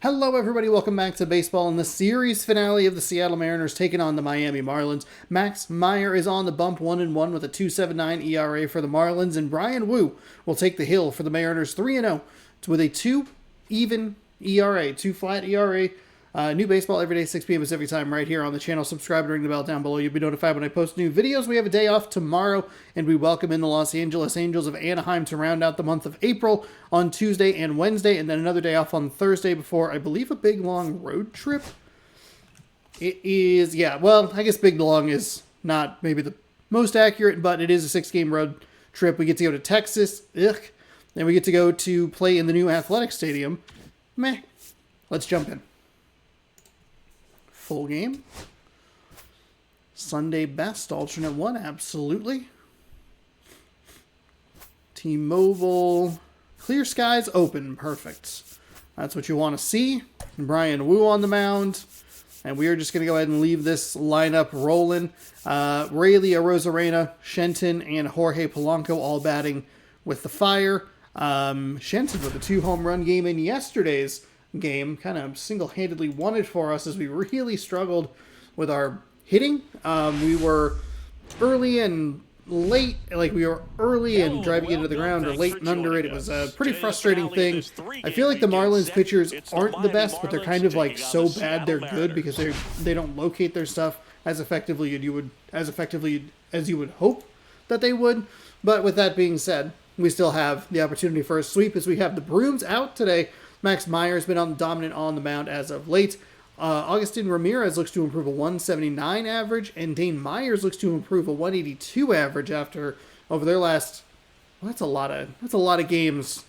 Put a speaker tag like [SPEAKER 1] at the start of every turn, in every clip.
[SPEAKER 1] Hello everybody, welcome back to baseball in the series finale of the Seattle Mariners taking on the Miami Marlins. Max Meyer is on the bump 1-1 with a 2.79 ERA for the Marlins, and Brian Wu will take the hill for the Mariners 3-0 with a 2 even ERA, 2 flat ERA. New baseball every day, 6 p.m. Pacific time right here on the channel. Subscribe and ring the bell down below. You'll be notified when I post new videos. We have a day off tomorrow, and we welcome in the Los Angeles Angels of Anaheim to round out the month of April on Tuesday and Wednesday, and then another day off on Thursday before, I believe, a big, long road trip. It is, yeah, well, I guess big, long is not maybe the most accurate, but it is a 6-game road trip. We get to go to Texas, and we get to go to play in the new athletic stadium. Meh. Let's jump in. Full game. Sunday best, alternate one, absolutely. T-Mobile. Clear skies, open, perfect. That's what you want to see. Brian Wu on the mound. And we are just going to go ahead and leave this lineup rolling. Rayleigh Arozarena, Shenton, and Jorge Polanco all batting with the fire. Shenton with a 2-home run game in yesterday's game, kind of single-handedly won it for us as we really struggled with our hitting. We were early and late, like we were early and driving into the ground or late and under it. It was a pretty frustrating thing. I feel like the Marlins pitchers aren't the best, but they're kind of like so bad they're good because they don't locate their stuff as effectively as you would hope that they would. But with that being said, we still have the opportunity for a sweep as we have the Brooms out today. Max Meyer has been dominant on the mound as of late. Augustin Ramirez looks to improve a 179 average, and Dane Myers looks to improve a 182 average over their last. Well, that's a lot of games.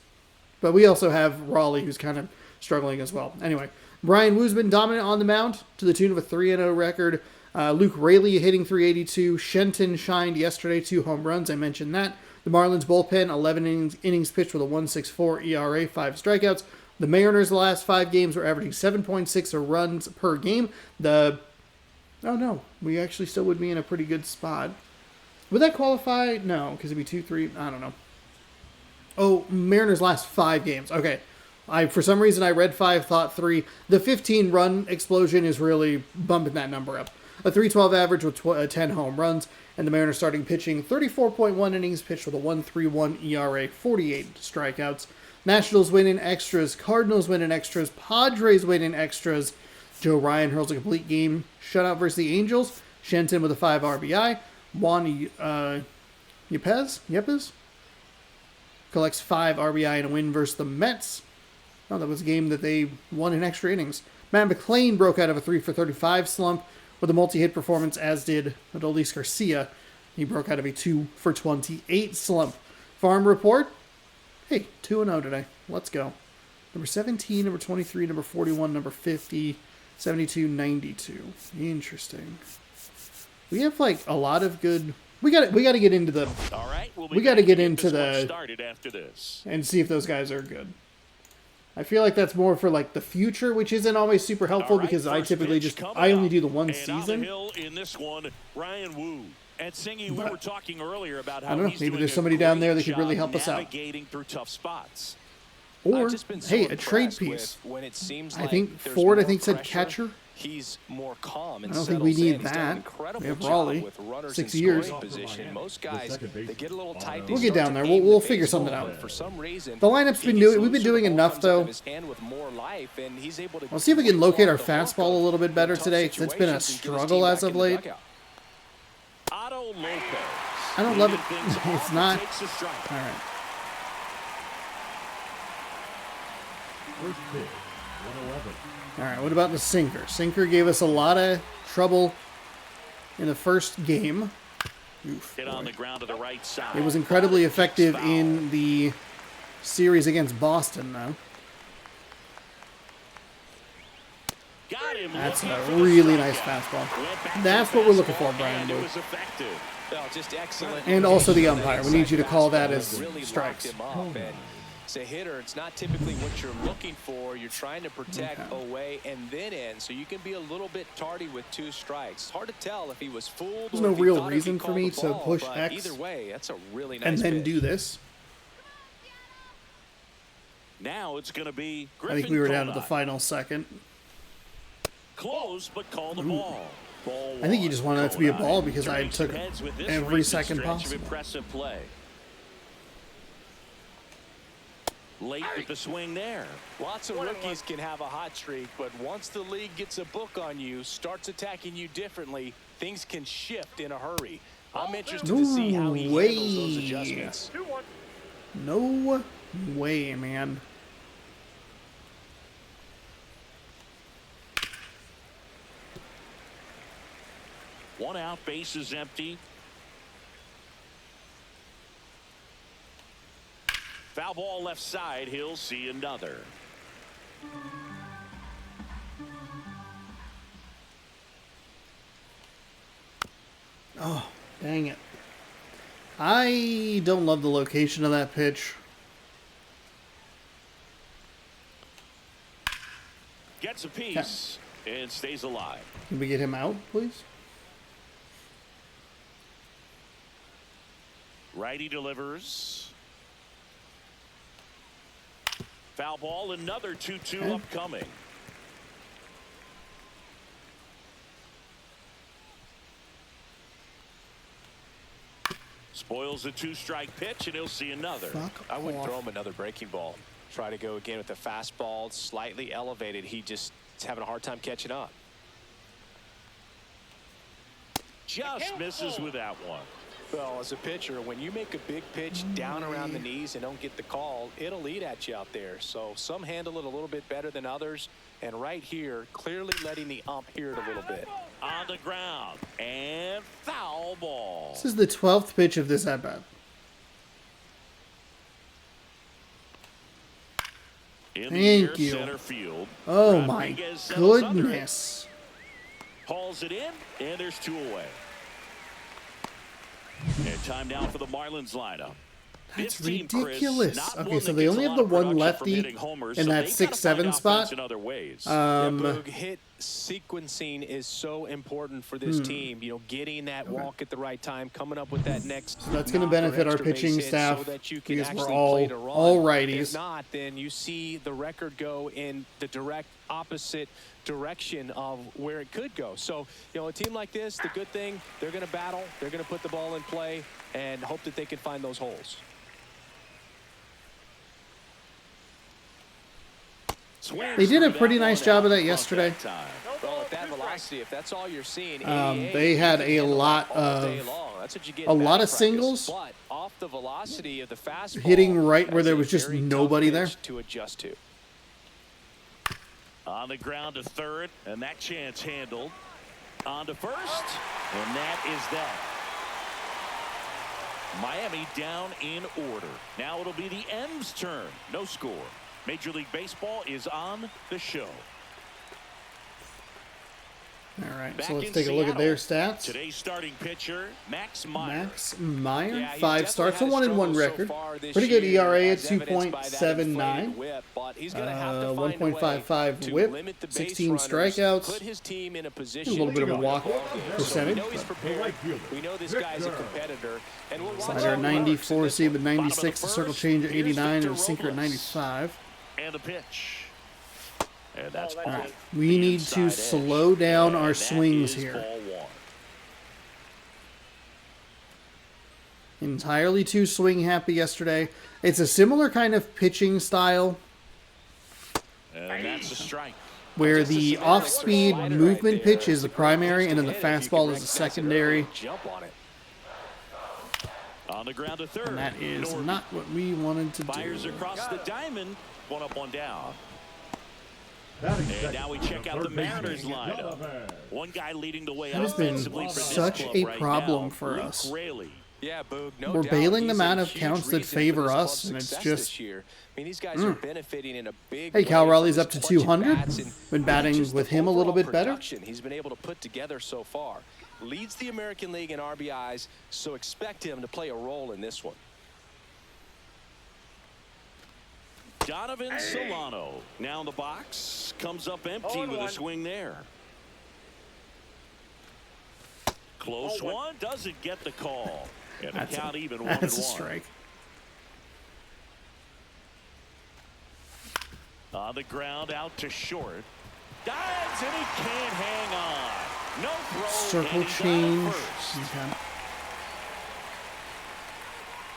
[SPEAKER 1] But we also have Raleigh, who's kind of struggling as well. Anyway, Brian Wu's been dominant on the mound to the tune of a 3-0 record. Luke Rayleigh hitting 382. Shenton shined yesterday, 2 home runs. I mentioned that. The Marlins bullpen, 11 innings pitched with a 1.64 ERA, 5 strikeouts. The Mariners, the last 5 games, were averaging 7.6 runs per game. Oh no, we actually still would be in a pretty good spot. Would that qualify? No, because it'd be 2-3. I don't know. Oh, Mariners' last 5 games. Okay. For some reason, I read 5, thought 3. The 15-run explosion is really bumping that number up. A 312 average with 10 home runs, and the Mariners starting pitching 34.1 innings pitched with a 1.31 ERA, 48 strikeouts. Nationals win in extras. Cardinals win in extras. Padres win in extras. Joe Ryan hurls a complete game shutout versus the Angels. Shenton with a 5 RBI. Juan Yepes collects 5 RBI in a win versus the Mets. Oh, that was a game that they won in extra innings. Matt McLain broke out of a 3-for-35 slump with a multi-hit performance, as did Adolis Garcia. He broke out of a 2-for-28 slump. Farm report. Hey, 2-0 today. Let's go. Number 17, number 23, number 41, number 50, 72, 92. Interesting. We have like a lot of good. We got to get into the. All right, we got to get into the. Started after this. And see if those guys are good. I feel like that's more for like the future, which isn't always super helpful because I typically I only do the one season.
[SPEAKER 2] In this one, Brian Wu. And Singy, we were talking earlier about how
[SPEAKER 1] I don't know, maybe there's somebody down there that could really help us out.
[SPEAKER 2] Through tough spots.
[SPEAKER 1] Or, hey, a trade piece. I think Ford, said catcher.
[SPEAKER 3] He's more calm and
[SPEAKER 1] I don't think we need that. We have Raleigh, 6 years.
[SPEAKER 3] Most guys, they get a little tight.
[SPEAKER 1] We'll get down there. We'll figure something out. The lineup's we've been doing enough, though. Let's see if we can locate our fastball a little bit better today, because it's been a struggle as of late. I don't love it. It's not. All right. All right, what about the sinker? Sinker gave us a lot of trouble in the first game. Oof,
[SPEAKER 2] hit on the ground to the right side.
[SPEAKER 1] It was incredibly effective in the series against Boston, though. That's a really nice fastball. That's what we're looking for, Brian Wu. And also the umpire. We need you to call that as strikes.
[SPEAKER 3] As a hitter, it's not typically what you're looking for. You're trying to protect away and then in, so you can be a little bit tardy with 2 strikes. It's hard to tell if he was fooled.
[SPEAKER 1] There's no real reason for me to push X
[SPEAKER 3] either way, that's a really nice
[SPEAKER 1] and then
[SPEAKER 3] pitch.
[SPEAKER 1] do this.
[SPEAKER 2] Now it's going to be
[SPEAKER 1] I
[SPEAKER 2] Griffin
[SPEAKER 1] think we were down to the
[SPEAKER 2] Conine.
[SPEAKER 1] final second.
[SPEAKER 2] Close, but call the ball. Ball
[SPEAKER 1] I think you
[SPEAKER 2] one.
[SPEAKER 1] just wanted it to be a
[SPEAKER 2] Conine
[SPEAKER 1] ball because I
[SPEAKER 2] turning some
[SPEAKER 1] took
[SPEAKER 2] heads with this
[SPEAKER 1] every
[SPEAKER 2] recent
[SPEAKER 1] second
[SPEAKER 2] stretch of
[SPEAKER 1] possible.
[SPEAKER 2] impressive play. Late with the swing there.
[SPEAKER 3] Lots of rookies can have a hot streak, but once the league gets a book on you, starts attacking you differently, things can shift in a hurry. I'm interested to see how he handles those adjustments.
[SPEAKER 1] No way, man.
[SPEAKER 2] One out, base is empty. Foul ball left side. He'll see another.
[SPEAKER 1] Oh, dang it. I don't love the location of that pitch.
[SPEAKER 2] Gets a piece and stays alive.
[SPEAKER 1] Can we get him out, please?
[SPEAKER 2] Righty delivers. Foul ball, another 2-2
[SPEAKER 1] Okay.
[SPEAKER 2] upcoming. Spoils a 2-strike pitch, and he'll see another.
[SPEAKER 1] Fuck
[SPEAKER 3] I wouldn't
[SPEAKER 1] off.
[SPEAKER 3] throw him another breaking ball. Try to go again with the fastball, slightly elevated. He just is having a hard time catching up.
[SPEAKER 2] Just misses with that one.
[SPEAKER 3] Well, as a pitcher, when you make a big pitch down around the knees and don't get the call, it'll eat at you out there. So some handle it a little bit better than others. And right here, clearly letting the ump hear it a little bit.
[SPEAKER 2] On the ground, and foul ball.
[SPEAKER 1] This is the 12th pitch of this at-bat.
[SPEAKER 2] In the air,
[SPEAKER 1] Thank you.
[SPEAKER 2] center field.
[SPEAKER 1] Oh my
[SPEAKER 2] Rodriguez settles under it.
[SPEAKER 1] goodness.
[SPEAKER 2] Hauls it in, and there's 2 away. And time now for the Marlins lineup.
[SPEAKER 1] That's
[SPEAKER 2] This team, Chris,
[SPEAKER 1] ridiculous.
[SPEAKER 2] not
[SPEAKER 1] Okay,
[SPEAKER 2] one
[SPEAKER 1] so
[SPEAKER 2] that
[SPEAKER 1] they
[SPEAKER 2] gets
[SPEAKER 1] only
[SPEAKER 2] a
[SPEAKER 1] have
[SPEAKER 2] lot
[SPEAKER 1] the
[SPEAKER 2] of
[SPEAKER 1] one
[SPEAKER 2] production from
[SPEAKER 1] lefty
[SPEAKER 2] hitting homers,
[SPEAKER 1] in
[SPEAKER 2] so
[SPEAKER 1] that
[SPEAKER 2] they gotta
[SPEAKER 1] 6-7
[SPEAKER 2] find
[SPEAKER 1] spot.
[SPEAKER 2] offense in other ways.
[SPEAKER 3] Boog, hit sequencing is so important for this team. You know, getting that walk at the right time, coming up with that next.
[SPEAKER 1] So that's gonna
[SPEAKER 3] knock or
[SPEAKER 1] benefit our
[SPEAKER 3] extra
[SPEAKER 1] pitching
[SPEAKER 3] base hit
[SPEAKER 1] staff
[SPEAKER 3] so that you can
[SPEAKER 1] because we're
[SPEAKER 3] actually play to run.
[SPEAKER 1] all righties.
[SPEAKER 3] If not, then you see the record go in the direct opposite direction of where it could go. So, you know, a team like this, the good thing, they're going to battle, they're going to put the ball in play, and hope that they can find those holes.
[SPEAKER 1] They did a pretty nice job of that yesterday.
[SPEAKER 3] Well, at that velocity, if that's all you're seeing,
[SPEAKER 1] They had a lot of singles
[SPEAKER 3] but off the velocity of the fastball,
[SPEAKER 1] hitting right where
[SPEAKER 3] that's
[SPEAKER 1] there
[SPEAKER 3] a
[SPEAKER 1] was just
[SPEAKER 3] very tough
[SPEAKER 1] nobody there.
[SPEAKER 3] pitch to adjust to.
[SPEAKER 2] On the ground to third, and that chance handled. On to first, and that is that. Miami down in order. Now it'll be the M's turn. No score. Major League Baseball is on the show.
[SPEAKER 1] All right,
[SPEAKER 2] Back
[SPEAKER 1] so let's
[SPEAKER 2] in
[SPEAKER 1] take a look at their
[SPEAKER 2] Seattle,
[SPEAKER 1] stats.
[SPEAKER 2] Today's starting pitcher, Max Meyer.
[SPEAKER 1] Max Meyer,
[SPEAKER 3] Yeah, he's
[SPEAKER 1] 5
[SPEAKER 3] definitely
[SPEAKER 1] starts, a
[SPEAKER 3] had
[SPEAKER 1] 1-1
[SPEAKER 3] struggles so
[SPEAKER 1] record.
[SPEAKER 3] far this
[SPEAKER 1] Pretty good
[SPEAKER 3] year,
[SPEAKER 1] ERA at
[SPEAKER 3] as evidenced by that inflated
[SPEAKER 1] 2.79.
[SPEAKER 3] whip, but he's gonna have to find a way
[SPEAKER 1] 1.55
[SPEAKER 3] to
[SPEAKER 1] whip,
[SPEAKER 3] limit the base
[SPEAKER 1] 16
[SPEAKER 3] runners,
[SPEAKER 1] strikeouts.
[SPEAKER 3] put his team in a position
[SPEAKER 1] A little bit of a
[SPEAKER 3] to win
[SPEAKER 1] walk
[SPEAKER 3] ball games.
[SPEAKER 1] percentage,
[SPEAKER 3] So we know he's
[SPEAKER 1] but-
[SPEAKER 3] prepared. We know this guy's a competitor, and we'll watch
[SPEAKER 1] Slider
[SPEAKER 3] how
[SPEAKER 1] at
[SPEAKER 3] he works in
[SPEAKER 1] 94,
[SPEAKER 3] this
[SPEAKER 1] see
[SPEAKER 3] one.
[SPEAKER 1] at 96, the circle change at 89, and a sinker at 95.
[SPEAKER 2] And a pitch. And that's
[SPEAKER 1] All right, we need to slow down our swings here.
[SPEAKER 2] Ball one.
[SPEAKER 1] Entirely too swing happy yesterday. It's a similar kind of pitching style
[SPEAKER 2] And that's a strike.
[SPEAKER 1] where the off-speed movement pitch is the primary and then the fastball is the secondary.
[SPEAKER 3] Jump on it.
[SPEAKER 2] On the ground to third.
[SPEAKER 1] And that is
[SPEAKER 2] Norby
[SPEAKER 1] not what we wanted to
[SPEAKER 2] fires
[SPEAKER 1] do.
[SPEAKER 2] across the diamond. One up, one down. And now we check out the Mariners lineup. One guy leading the way
[SPEAKER 1] That has been
[SPEAKER 2] offensively for this
[SPEAKER 1] such
[SPEAKER 2] club
[SPEAKER 1] a
[SPEAKER 2] right
[SPEAKER 1] problem
[SPEAKER 2] now,
[SPEAKER 1] for
[SPEAKER 2] Luke
[SPEAKER 1] us.
[SPEAKER 2] Raley.
[SPEAKER 3] Yeah, Boog, no
[SPEAKER 1] We're
[SPEAKER 3] doubt.
[SPEAKER 1] bailing
[SPEAKER 3] He's
[SPEAKER 1] them
[SPEAKER 3] a
[SPEAKER 1] out of
[SPEAKER 3] huge
[SPEAKER 1] counts that
[SPEAKER 3] reason for
[SPEAKER 1] favor
[SPEAKER 3] this
[SPEAKER 1] us,
[SPEAKER 3] club's
[SPEAKER 1] and it's
[SPEAKER 3] success
[SPEAKER 1] just-
[SPEAKER 3] this year. I mean, these guys are benefiting in a big
[SPEAKER 1] Hey,
[SPEAKER 3] way
[SPEAKER 1] Cal
[SPEAKER 3] from
[SPEAKER 1] Raleigh's
[SPEAKER 3] his
[SPEAKER 1] up to
[SPEAKER 3] clutch at
[SPEAKER 1] 200.
[SPEAKER 3] bats and
[SPEAKER 1] Been batting
[SPEAKER 3] just the
[SPEAKER 1] with him a little
[SPEAKER 3] overall
[SPEAKER 1] bit better.
[SPEAKER 3] production he's been able to put together so far. Leads the American League in RBIs, so expect him to play a role in this one.
[SPEAKER 2] Donovan Solano now in the box. Comes up empty with a swing there. Close one. Doesn't get the call. And the count even 1-1.
[SPEAKER 1] That's a strike.
[SPEAKER 2] On the ground, out to short. Dives, and he can't hang on. No throw.
[SPEAKER 1] Circle change. Okay.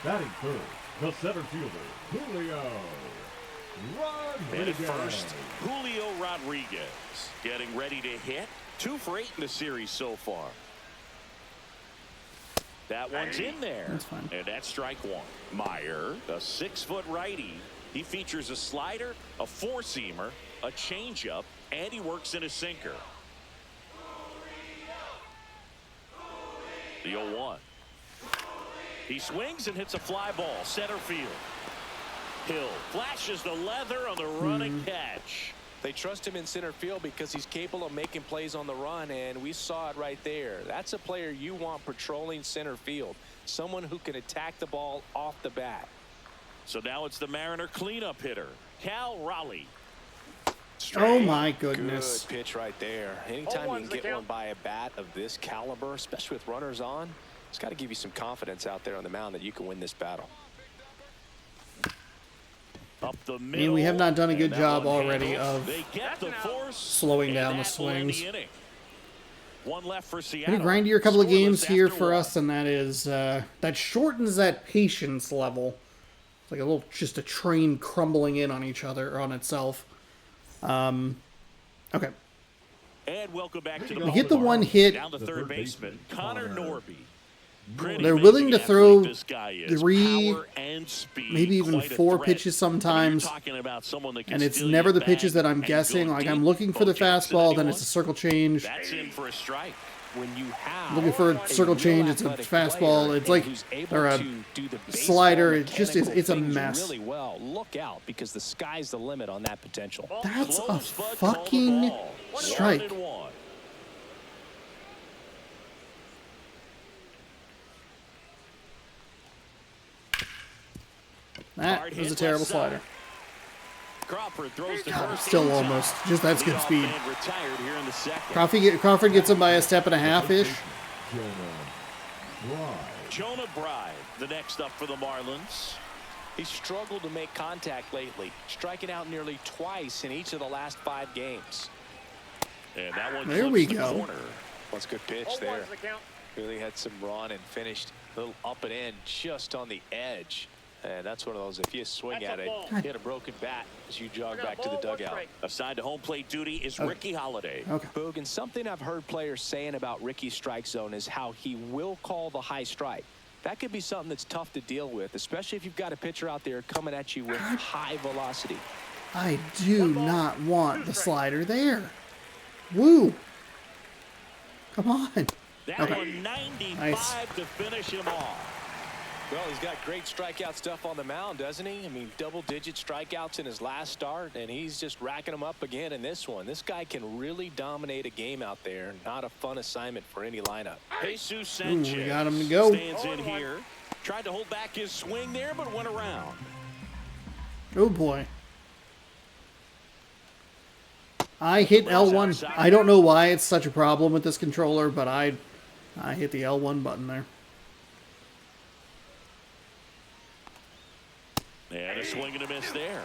[SPEAKER 4] Batting third, the center fielder, Julio
[SPEAKER 2] And at
[SPEAKER 4] Rodriguez.
[SPEAKER 2] first, Julio Rodriguez getting ready to hit. 2 for 8 in the series so far. That one's in there.
[SPEAKER 1] That's fine.
[SPEAKER 2] And that's strike 1. Meyer, a 6-foot righty. He features a slider, a 4-seamer, a changeup, and he works in a sinker. The 0-1. He swings and hits a fly ball, center field. Hill flashes the leather on the running catch.
[SPEAKER 3] They trust him in center field because he's capable of making plays on the run, and we saw it right there. That's a player you want patrolling center field, someone who can attack the ball off the bat.
[SPEAKER 2] So now it's the Mariner cleanup hitter, Cal Raleigh.
[SPEAKER 1] Oh my goodness.
[SPEAKER 3] Good pitch right there. Anytime you can get one by a bat of this caliber, especially with runners on, it's got to give you some confidence out there on the mound that you can win this battle.
[SPEAKER 2] Up the
[SPEAKER 1] I
[SPEAKER 2] middle.
[SPEAKER 1] mean, we have not done a good
[SPEAKER 2] And that
[SPEAKER 1] job
[SPEAKER 2] one
[SPEAKER 1] already
[SPEAKER 2] handles.
[SPEAKER 1] of
[SPEAKER 2] They get the force,
[SPEAKER 1] slowing
[SPEAKER 2] and
[SPEAKER 1] down the
[SPEAKER 2] that will end the
[SPEAKER 1] swings.
[SPEAKER 2] inning. One left for Seattle.
[SPEAKER 1] Pretty grindier couple of games
[SPEAKER 2] Scoreless
[SPEAKER 1] here
[SPEAKER 2] after
[SPEAKER 1] for
[SPEAKER 2] 1.
[SPEAKER 1] us, and that is that shortens that patience level. It's like a little, just a train crumbling in on each other or on itself. Okay.
[SPEAKER 2] And welcome back to the
[SPEAKER 1] We get the one hit.
[SPEAKER 2] down the third baseman, Connor Norby.
[SPEAKER 1] They're willing to throw
[SPEAKER 2] this guy is.
[SPEAKER 1] 3,
[SPEAKER 2] Power and speed,
[SPEAKER 1] maybe even
[SPEAKER 2] quite a
[SPEAKER 1] 4
[SPEAKER 2] threat.
[SPEAKER 1] pitches sometimes.
[SPEAKER 2] I mean, you're talking about someone that can
[SPEAKER 1] And it's
[SPEAKER 2] steal
[SPEAKER 1] never
[SPEAKER 2] your
[SPEAKER 1] the
[SPEAKER 2] bag
[SPEAKER 1] pitches that I'm
[SPEAKER 2] and
[SPEAKER 1] guessing.
[SPEAKER 2] go
[SPEAKER 1] Like,
[SPEAKER 2] deep.
[SPEAKER 1] I'm looking for the
[SPEAKER 2] Bo Jackson,
[SPEAKER 1] fastball, then
[SPEAKER 2] anyone?
[SPEAKER 1] it's a circle change.
[SPEAKER 2] That's in for a strike.
[SPEAKER 3] When you have
[SPEAKER 1] Looking for a circle change, it's a fastball. It's like, or a slider. It just is, it's a mess.
[SPEAKER 3] Really well. Look out, because the sky's the limit on that potential.
[SPEAKER 1] That's a
[SPEAKER 2] Close, Bud called the
[SPEAKER 1] fucking
[SPEAKER 2] ball.
[SPEAKER 1] strike.
[SPEAKER 2] 1-1.
[SPEAKER 1] That
[SPEAKER 2] Hard
[SPEAKER 1] was a
[SPEAKER 2] hit
[SPEAKER 1] terrible
[SPEAKER 2] left
[SPEAKER 1] slider.
[SPEAKER 2] side. Crawford throws the
[SPEAKER 1] God,
[SPEAKER 2] first
[SPEAKER 1] still
[SPEAKER 2] inside.
[SPEAKER 1] almost. Just that's good
[SPEAKER 2] Leadoff
[SPEAKER 1] speed.
[SPEAKER 2] man retired here in the second.
[SPEAKER 1] Crawford gets him by a step and a half-ish.
[SPEAKER 2] Jonah Bride, the next up for the Marlins.
[SPEAKER 3] He's struggled to make contact lately, striking out nearly twice in each of the last 5 games.
[SPEAKER 2] And that one
[SPEAKER 1] There we
[SPEAKER 2] clips the
[SPEAKER 1] go.
[SPEAKER 2] corner.
[SPEAKER 3] That's a good pitch there. Really had some run and finished a little up and in just on the edge. And that's one of those, if you swing at it, hit a broken bat as you jog back to the dugout.
[SPEAKER 2] Assigned to home plate duty is Ricky Holiday.
[SPEAKER 1] Okay.
[SPEAKER 3] Bogan, something I've heard players saying about Ricky's strike zone is how he will call the high strike. That could be something that's tough to deal with, especially if you've got a pitcher out there coming at you with high velocity.
[SPEAKER 1] I do not want the slider there. Woo. Come on.
[SPEAKER 2] That
[SPEAKER 1] Okay.
[SPEAKER 2] one 95
[SPEAKER 1] Nice.
[SPEAKER 2] to finish him off.
[SPEAKER 3] Well, he's got great strikeout stuff on the mound, doesn't he? I mean, double-digit strikeouts in his last start, and he's just racking them up again in this one. This guy can really dominate a game out there. Not a fun assignment for any lineup.
[SPEAKER 2] Jesus Sanchez
[SPEAKER 1] we got him to go.
[SPEAKER 2] stands in here. Tried to hold back his swing there, but went around.
[SPEAKER 1] Oh boy. I hit L1. I don't know why it's such a problem with this controller, but I hit the L1 button there.
[SPEAKER 2] And a swing and a miss there.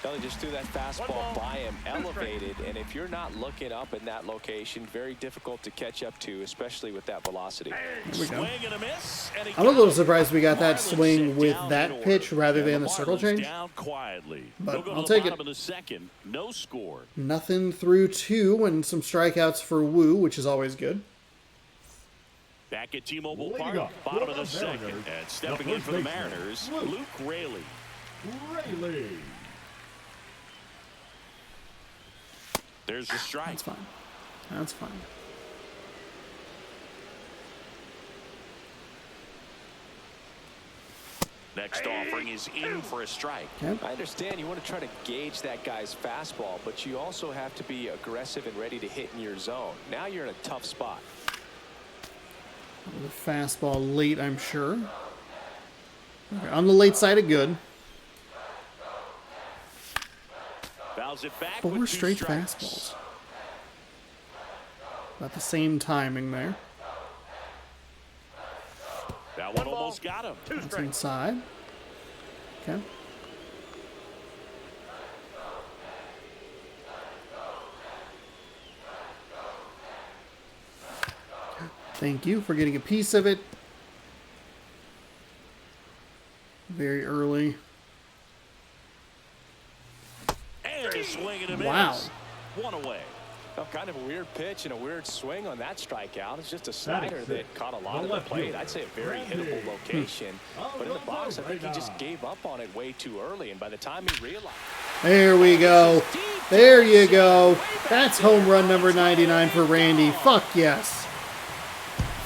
[SPEAKER 3] Kelly just threw that fastball by him, elevated, and if you're not looking up in that location, very difficult to catch up to, especially with that velocity.
[SPEAKER 1] There we go.
[SPEAKER 2] Swing and a miss, and he
[SPEAKER 1] I'm a
[SPEAKER 2] got
[SPEAKER 1] little
[SPEAKER 2] it.
[SPEAKER 1] surprised we got that
[SPEAKER 2] Marlins
[SPEAKER 1] swing
[SPEAKER 2] sit
[SPEAKER 1] with
[SPEAKER 2] down in
[SPEAKER 1] that
[SPEAKER 2] order.
[SPEAKER 1] pitch rather
[SPEAKER 2] And
[SPEAKER 1] than the circle
[SPEAKER 2] Marlins
[SPEAKER 1] change.
[SPEAKER 2] down quietly.
[SPEAKER 1] But
[SPEAKER 2] They'll go to
[SPEAKER 1] I'll
[SPEAKER 2] the
[SPEAKER 1] take it.
[SPEAKER 2] bottom of the second. No score.
[SPEAKER 1] Nothing through 2 and some strikeouts for Wu, which is always good.
[SPEAKER 2] Back at T-Mobile
[SPEAKER 4] Leading
[SPEAKER 2] Park,
[SPEAKER 4] up
[SPEAKER 2] bottom
[SPEAKER 4] for
[SPEAKER 2] of the
[SPEAKER 4] the
[SPEAKER 2] second.
[SPEAKER 4] Mariners,
[SPEAKER 2] And stepping
[SPEAKER 4] the
[SPEAKER 2] in for the
[SPEAKER 4] first baseman,
[SPEAKER 2] Mariners,
[SPEAKER 4] Luke.
[SPEAKER 2] Luke Raley.
[SPEAKER 4] Rayleigh.
[SPEAKER 2] There's the strike.
[SPEAKER 1] That's fine. That's fine.
[SPEAKER 2] Next offering is in for a strike.
[SPEAKER 1] Okay.
[SPEAKER 3] I understand you want to try to gauge that guy's fastball, but you also have to be aggressive and ready to hit in your zone. Now you're in a tough spot.
[SPEAKER 1] The fastball late, I'm sure. Okay, on the late side of good.
[SPEAKER 2] Fouls it back
[SPEAKER 1] 4
[SPEAKER 2] with 2
[SPEAKER 1] straight
[SPEAKER 2] strikes.
[SPEAKER 1] fastballs. About the same timing there.
[SPEAKER 2] That one almost got him.
[SPEAKER 1] That's inside. Okay. Thank you for getting a piece of it. Very early.
[SPEAKER 2] And a swing and a miss.
[SPEAKER 1] Wow.
[SPEAKER 2] One away.
[SPEAKER 3] Well, kind of a weird pitch and a weird swing on that strikeout. It's just a slider that caught a lot of the plate. I'd say a very hittable location. But in the box, I think he just gave up on it way too early. And by the time he realized...
[SPEAKER 1] There we go. There you go. That's home run number 99 for Randy. Fuck yes.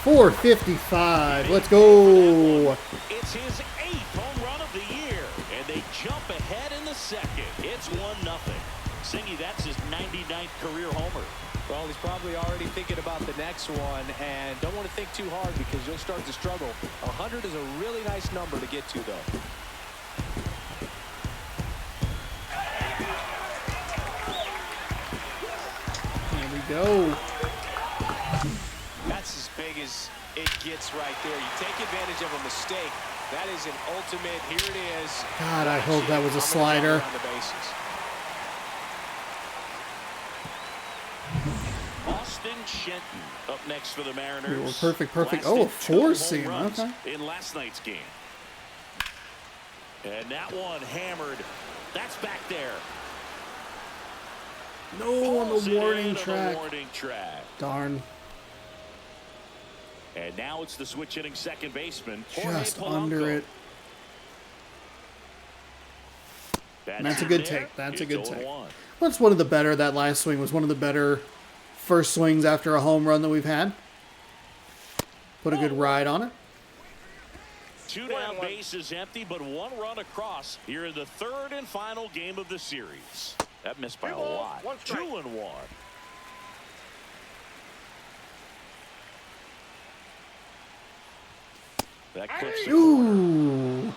[SPEAKER 1] 455. Let's go.
[SPEAKER 2] It's his 8th home run of the year. And they jump ahead in the second. It's 1-0. Singy, that's his 99th career homer.
[SPEAKER 3] Well, he's probably already thinking about the next one, and don't want to think too hard because you'll start to struggle. 100 is a really nice number to get to, though.
[SPEAKER 1] There we go.
[SPEAKER 3] That's as big as it gets right there. You take advantage of a mistake. That is an ultimate. Here it is.
[SPEAKER 1] God, I hope that was a slider.
[SPEAKER 2] Austin Shenton up next for the Mariners.
[SPEAKER 1] Perfect. Oh, a four-seam. Okay.
[SPEAKER 2] In last night's game. And that one hammered. That's back there.
[SPEAKER 1] No, on the warning track. Darn.
[SPEAKER 2] And now it's the switch hitting second baseman.
[SPEAKER 1] Just under it. That's a good take. That's a good take. That's one of the better. That last swing was one of the better first swings after a home run that we've had. Put a good ride on it.
[SPEAKER 2] 2 down, base is empty, but 1 run across here in the 3rd and final game of the series. That missed by a lot. 2-1. That clips the corner.
[SPEAKER 1] Ooh.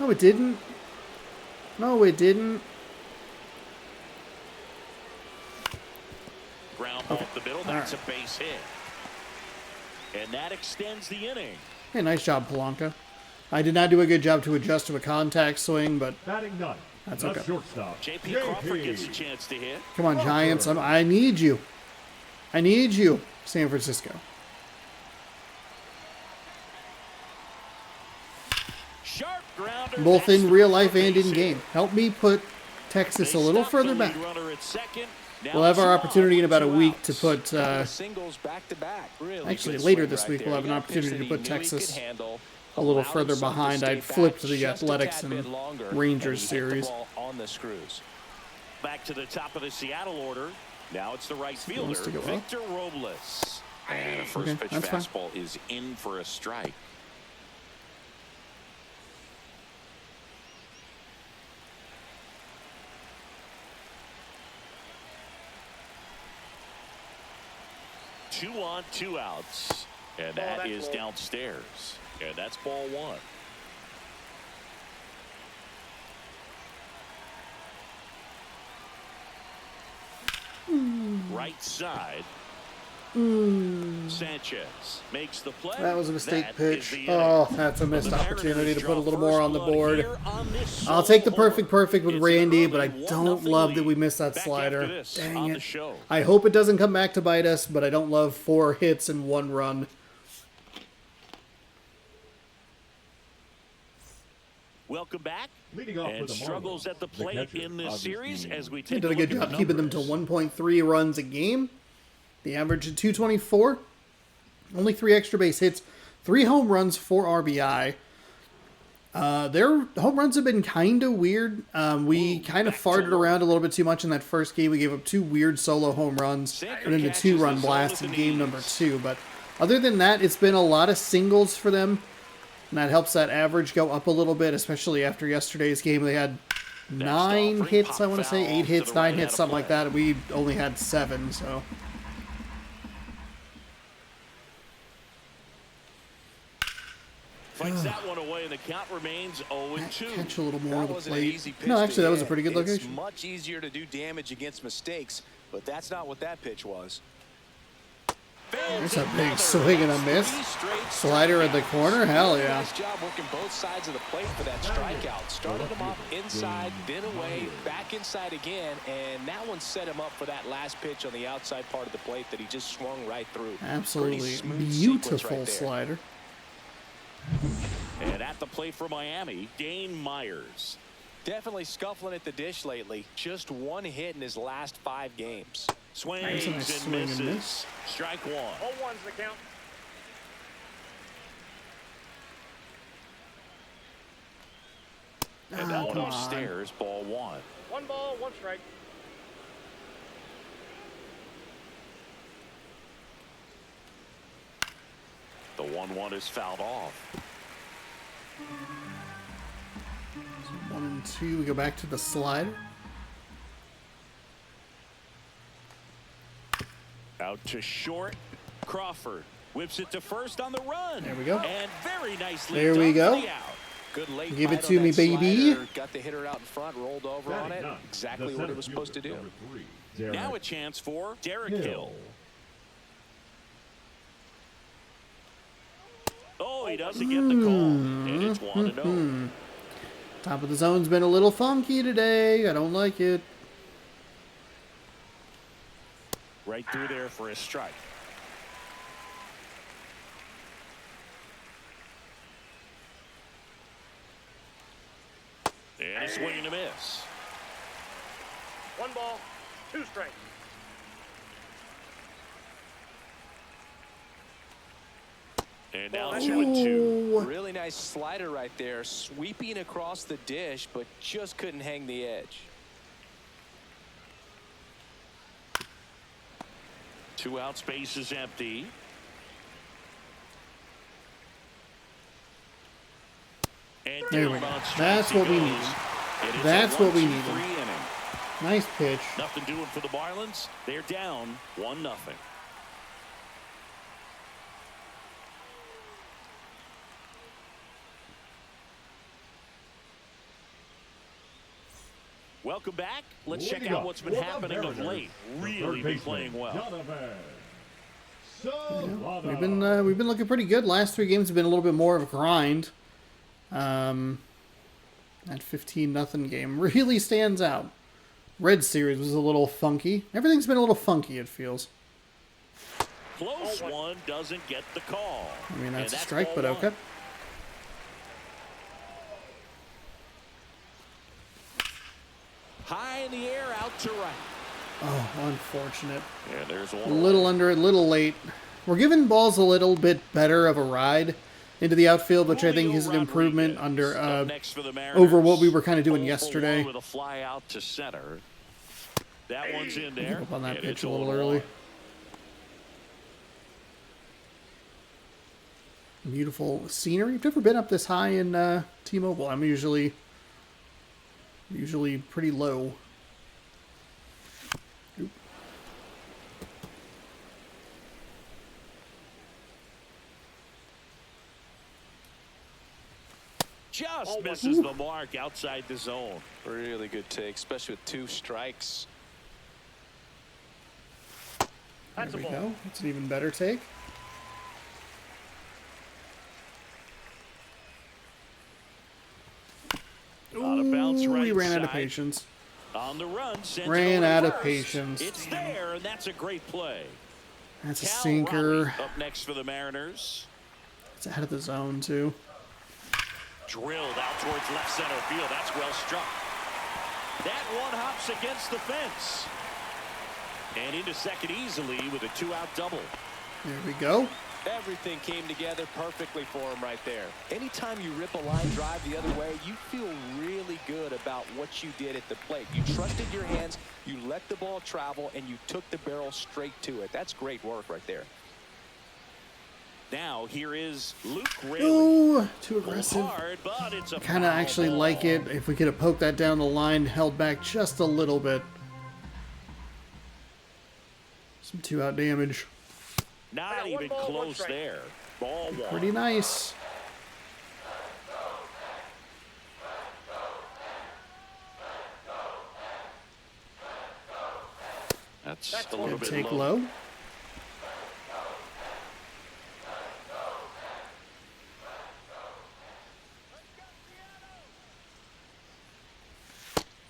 [SPEAKER 1] No, it didn't. No, it didn't.
[SPEAKER 2] Ground ball up the middle. That's a base hit. And that extends the inning.
[SPEAKER 1] Hey, nice job, Polanco. I did not do a good job to adjust to a contact swing, but
[SPEAKER 4] Batting ninth.
[SPEAKER 1] that's
[SPEAKER 4] The
[SPEAKER 1] okay.
[SPEAKER 4] shortstop.
[SPEAKER 2] JP Crawford gets a chance to hit.
[SPEAKER 1] Come on, Giants. I need you. I need you, San Francisco.
[SPEAKER 2] Sharp grounder.
[SPEAKER 1] Both in real life and in game. Help me put Texas a little further back. We'll have our opportunity in about a week to put, actually later this week, we'll have an opportunity to put Texas a little further behind. I'd flipped the Athletics and Rangers series.
[SPEAKER 2] Back to the top of the Seattle order. Now it's the right fielder, Victor Robles. And a first pitch fastball is in for a strike. Two on, 2 outs. And that is downstairs. And that's ball 1. Right side. Sanchez makes the play.
[SPEAKER 1] That was a mistake pitch. Oh, that's a missed opportunity to put a little more on the board. I'll take the perfect with Randy, but I don't love that we missed that slider. Dang it. I hope it doesn't come back to bite us, but I don't love 4 hits and 1 run.
[SPEAKER 2] Welcome back.
[SPEAKER 4] Leading off
[SPEAKER 2] And
[SPEAKER 4] with the
[SPEAKER 2] struggles
[SPEAKER 4] Marlins,
[SPEAKER 2] at the plate in this series as we
[SPEAKER 1] They
[SPEAKER 2] take
[SPEAKER 1] did a good job keeping them to
[SPEAKER 2] numbers.
[SPEAKER 1] 1.3 runs a game. The average of 224. Only 3 extra base hits. 3 home runs, 4 RBI. Their home runs have been kind of weird. We kind of farted around a little bit too much in that first game. We gave up 2 weird solo home runs and then a 2-run blast in game number 2. But other than that, it's been a lot of singles for them. And that helps that average go up a little bit, especially after yesterday's game. They had 9 hits, I want to say. 8 hits, 9 hits, something like that. We only had 7, so...
[SPEAKER 2] Fights that one away, and the count remains 0-2.
[SPEAKER 1] Catch a little more of the
[SPEAKER 3] wasn't an
[SPEAKER 1] plate.
[SPEAKER 3] easy pitch
[SPEAKER 1] No, actually,
[SPEAKER 3] to
[SPEAKER 1] that was a
[SPEAKER 3] hit.
[SPEAKER 1] pretty good
[SPEAKER 3] It's
[SPEAKER 1] location.
[SPEAKER 3] much easier to do damage against mistakes, but that's not what that pitch was.
[SPEAKER 1] There's a big swing and a miss. Slider at the corner, hell yeah.
[SPEAKER 3] Nice job working both sides of the plate for that strikeout. Started him off inside, then away, back inside again, and that one set him up for that last pitch on the outside part of the plate that he just swung right through.
[SPEAKER 1] Absolutely beautiful slider.
[SPEAKER 2] And at the plate for Miami, Dane Myers.
[SPEAKER 3] Definitely scuffling at the dish lately. Just one hit in his last 5 games.
[SPEAKER 2] Swings and misses. Strike one.
[SPEAKER 5] 0-1's the count.
[SPEAKER 2] And that one upstairs, ball 1.
[SPEAKER 5] 1 ball, 1 strike.
[SPEAKER 2] The 1-1 is fouled off.
[SPEAKER 1] 1 and 2. We go back to the slider.
[SPEAKER 2] Out to short. Crawford whips it to first on the run.
[SPEAKER 1] There we go.
[SPEAKER 2] And very nicely
[SPEAKER 1] There we
[SPEAKER 2] done
[SPEAKER 1] go.
[SPEAKER 2] for the out.
[SPEAKER 3] Good late
[SPEAKER 1] Give it
[SPEAKER 3] bite
[SPEAKER 1] to
[SPEAKER 3] on
[SPEAKER 1] me,
[SPEAKER 3] that
[SPEAKER 1] baby.
[SPEAKER 3] slider. Got the hitter out in front, rolled over on it. Exactly what it was supposed to do.
[SPEAKER 2] Now a chance for Derek Hill. Oh, he doesn't get the call. And it's 1-0.
[SPEAKER 1] Top of the zone's been a little funky today. I don't like it.
[SPEAKER 2] Right through there for a strike. And a swing and a miss.
[SPEAKER 5] 1 ball, 2 strikes.
[SPEAKER 2] And now 2-2.
[SPEAKER 3] Really nice slider right there, sweeping across the dish, but just couldn't hang the edge.
[SPEAKER 2] 2 out, space is empty. And
[SPEAKER 1] There we
[SPEAKER 2] down
[SPEAKER 1] go.
[SPEAKER 2] on strikes
[SPEAKER 1] That's
[SPEAKER 2] he
[SPEAKER 1] what we
[SPEAKER 2] goes.
[SPEAKER 1] needed.
[SPEAKER 2] It is
[SPEAKER 1] That's
[SPEAKER 2] a
[SPEAKER 1] what we
[SPEAKER 2] 1-2-3
[SPEAKER 1] needed.
[SPEAKER 2] inning.
[SPEAKER 1] Nice pitch.
[SPEAKER 2] Nothing doing for the Marlins. They're down 1-0. Welcome back. Let's check out what's been happening of late. Really been playing well.
[SPEAKER 1] We've been looking pretty good. Last 3 games have been a little bit more of a grind. That 15-0 game really stands out. Red Series was a little funky. Everything's been a little funky, it feels.
[SPEAKER 2] Close one doesn't get the call.
[SPEAKER 1] I mean, that's a
[SPEAKER 2] And
[SPEAKER 1] strike, but
[SPEAKER 2] ball
[SPEAKER 1] okay.
[SPEAKER 2] 1. High in the air, out to right.
[SPEAKER 1] Oh, unfortunate.
[SPEAKER 2] And there's
[SPEAKER 1] A
[SPEAKER 2] one.
[SPEAKER 1] little under, a little late. We're giving balls a little bit better of a ride into the outfield, which I think is an improvement under over what we were kind of doing yesterday.
[SPEAKER 2] With a fly out to center. That one's in there.
[SPEAKER 1] Up on that
[SPEAKER 2] and
[SPEAKER 1] pitch
[SPEAKER 2] it's
[SPEAKER 1] a little
[SPEAKER 2] 0-1.
[SPEAKER 1] early. Beautiful scenery. I've never been up this high in T-Mobile. I'm usually pretty low. Oop.
[SPEAKER 2] Just misses the mark outside the zone.
[SPEAKER 3] Really good take, especially with 2 strikes.
[SPEAKER 1] There we go. That's an even better take.
[SPEAKER 2] Out of bounds
[SPEAKER 1] Ooh,
[SPEAKER 2] right
[SPEAKER 1] he ran out of
[SPEAKER 2] side.
[SPEAKER 1] patience.
[SPEAKER 2] On the run, sends
[SPEAKER 1] Ran
[SPEAKER 2] it
[SPEAKER 1] out
[SPEAKER 2] over
[SPEAKER 1] of
[SPEAKER 2] first.
[SPEAKER 1] patience.
[SPEAKER 2] It's there, and that's a great play.
[SPEAKER 1] That's a
[SPEAKER 2] Cal
[SPEAKER 1] sinker.
[SPEAKER 2] Raleigh up next for the Mariners.
[SPEAKER 1] It's out of the zone, too.
[SPEAKER 2] Drilled out towards left center field. That's well struck. That one hops against the fence. And into second easily with a 2-out double.
[SPEAKER 1] There we go.
[SPEAKER 3] Everything came together perfectly for him right there. Anytime you rip a line drive the other way, you feel really good about what you did at the plate. You trusted your hands, you let the ball travel, and you took the barrel straight to it. That's great work right there.
[SPEAKER 2] Now here is Luke Raley.
[SPEAKER 1] Ooh, too aggressive.
[SPEAKER 2] Hard, but it's a
[SPEAKER 1] Kind of
[SPEAKER 2] foul
[SPEAKER 1] actually
[SPEAKER 2] ball.
[SPEAKER 1] like it if we could have poked that down the line, held back just a little bit. Some 2-out damage.
[SPEAKER 2] Not
[SPEAKER 5] one
[SPEAKER 2] even
[SPEAKER 5] ball, 1
[SPEAKER 2] close
[SPEAKER 5] strike.
[SPEAKER 2] there. Ball 1.
[SPEAKER 1] Pretty nice.
[SPEAKER 2] That's a little
[SPEAKER 1] Good
[SPEAKER 2] bit
[SPEAKER 1] take
[SPEAKER 2] low.
[SPEAKER 1] low.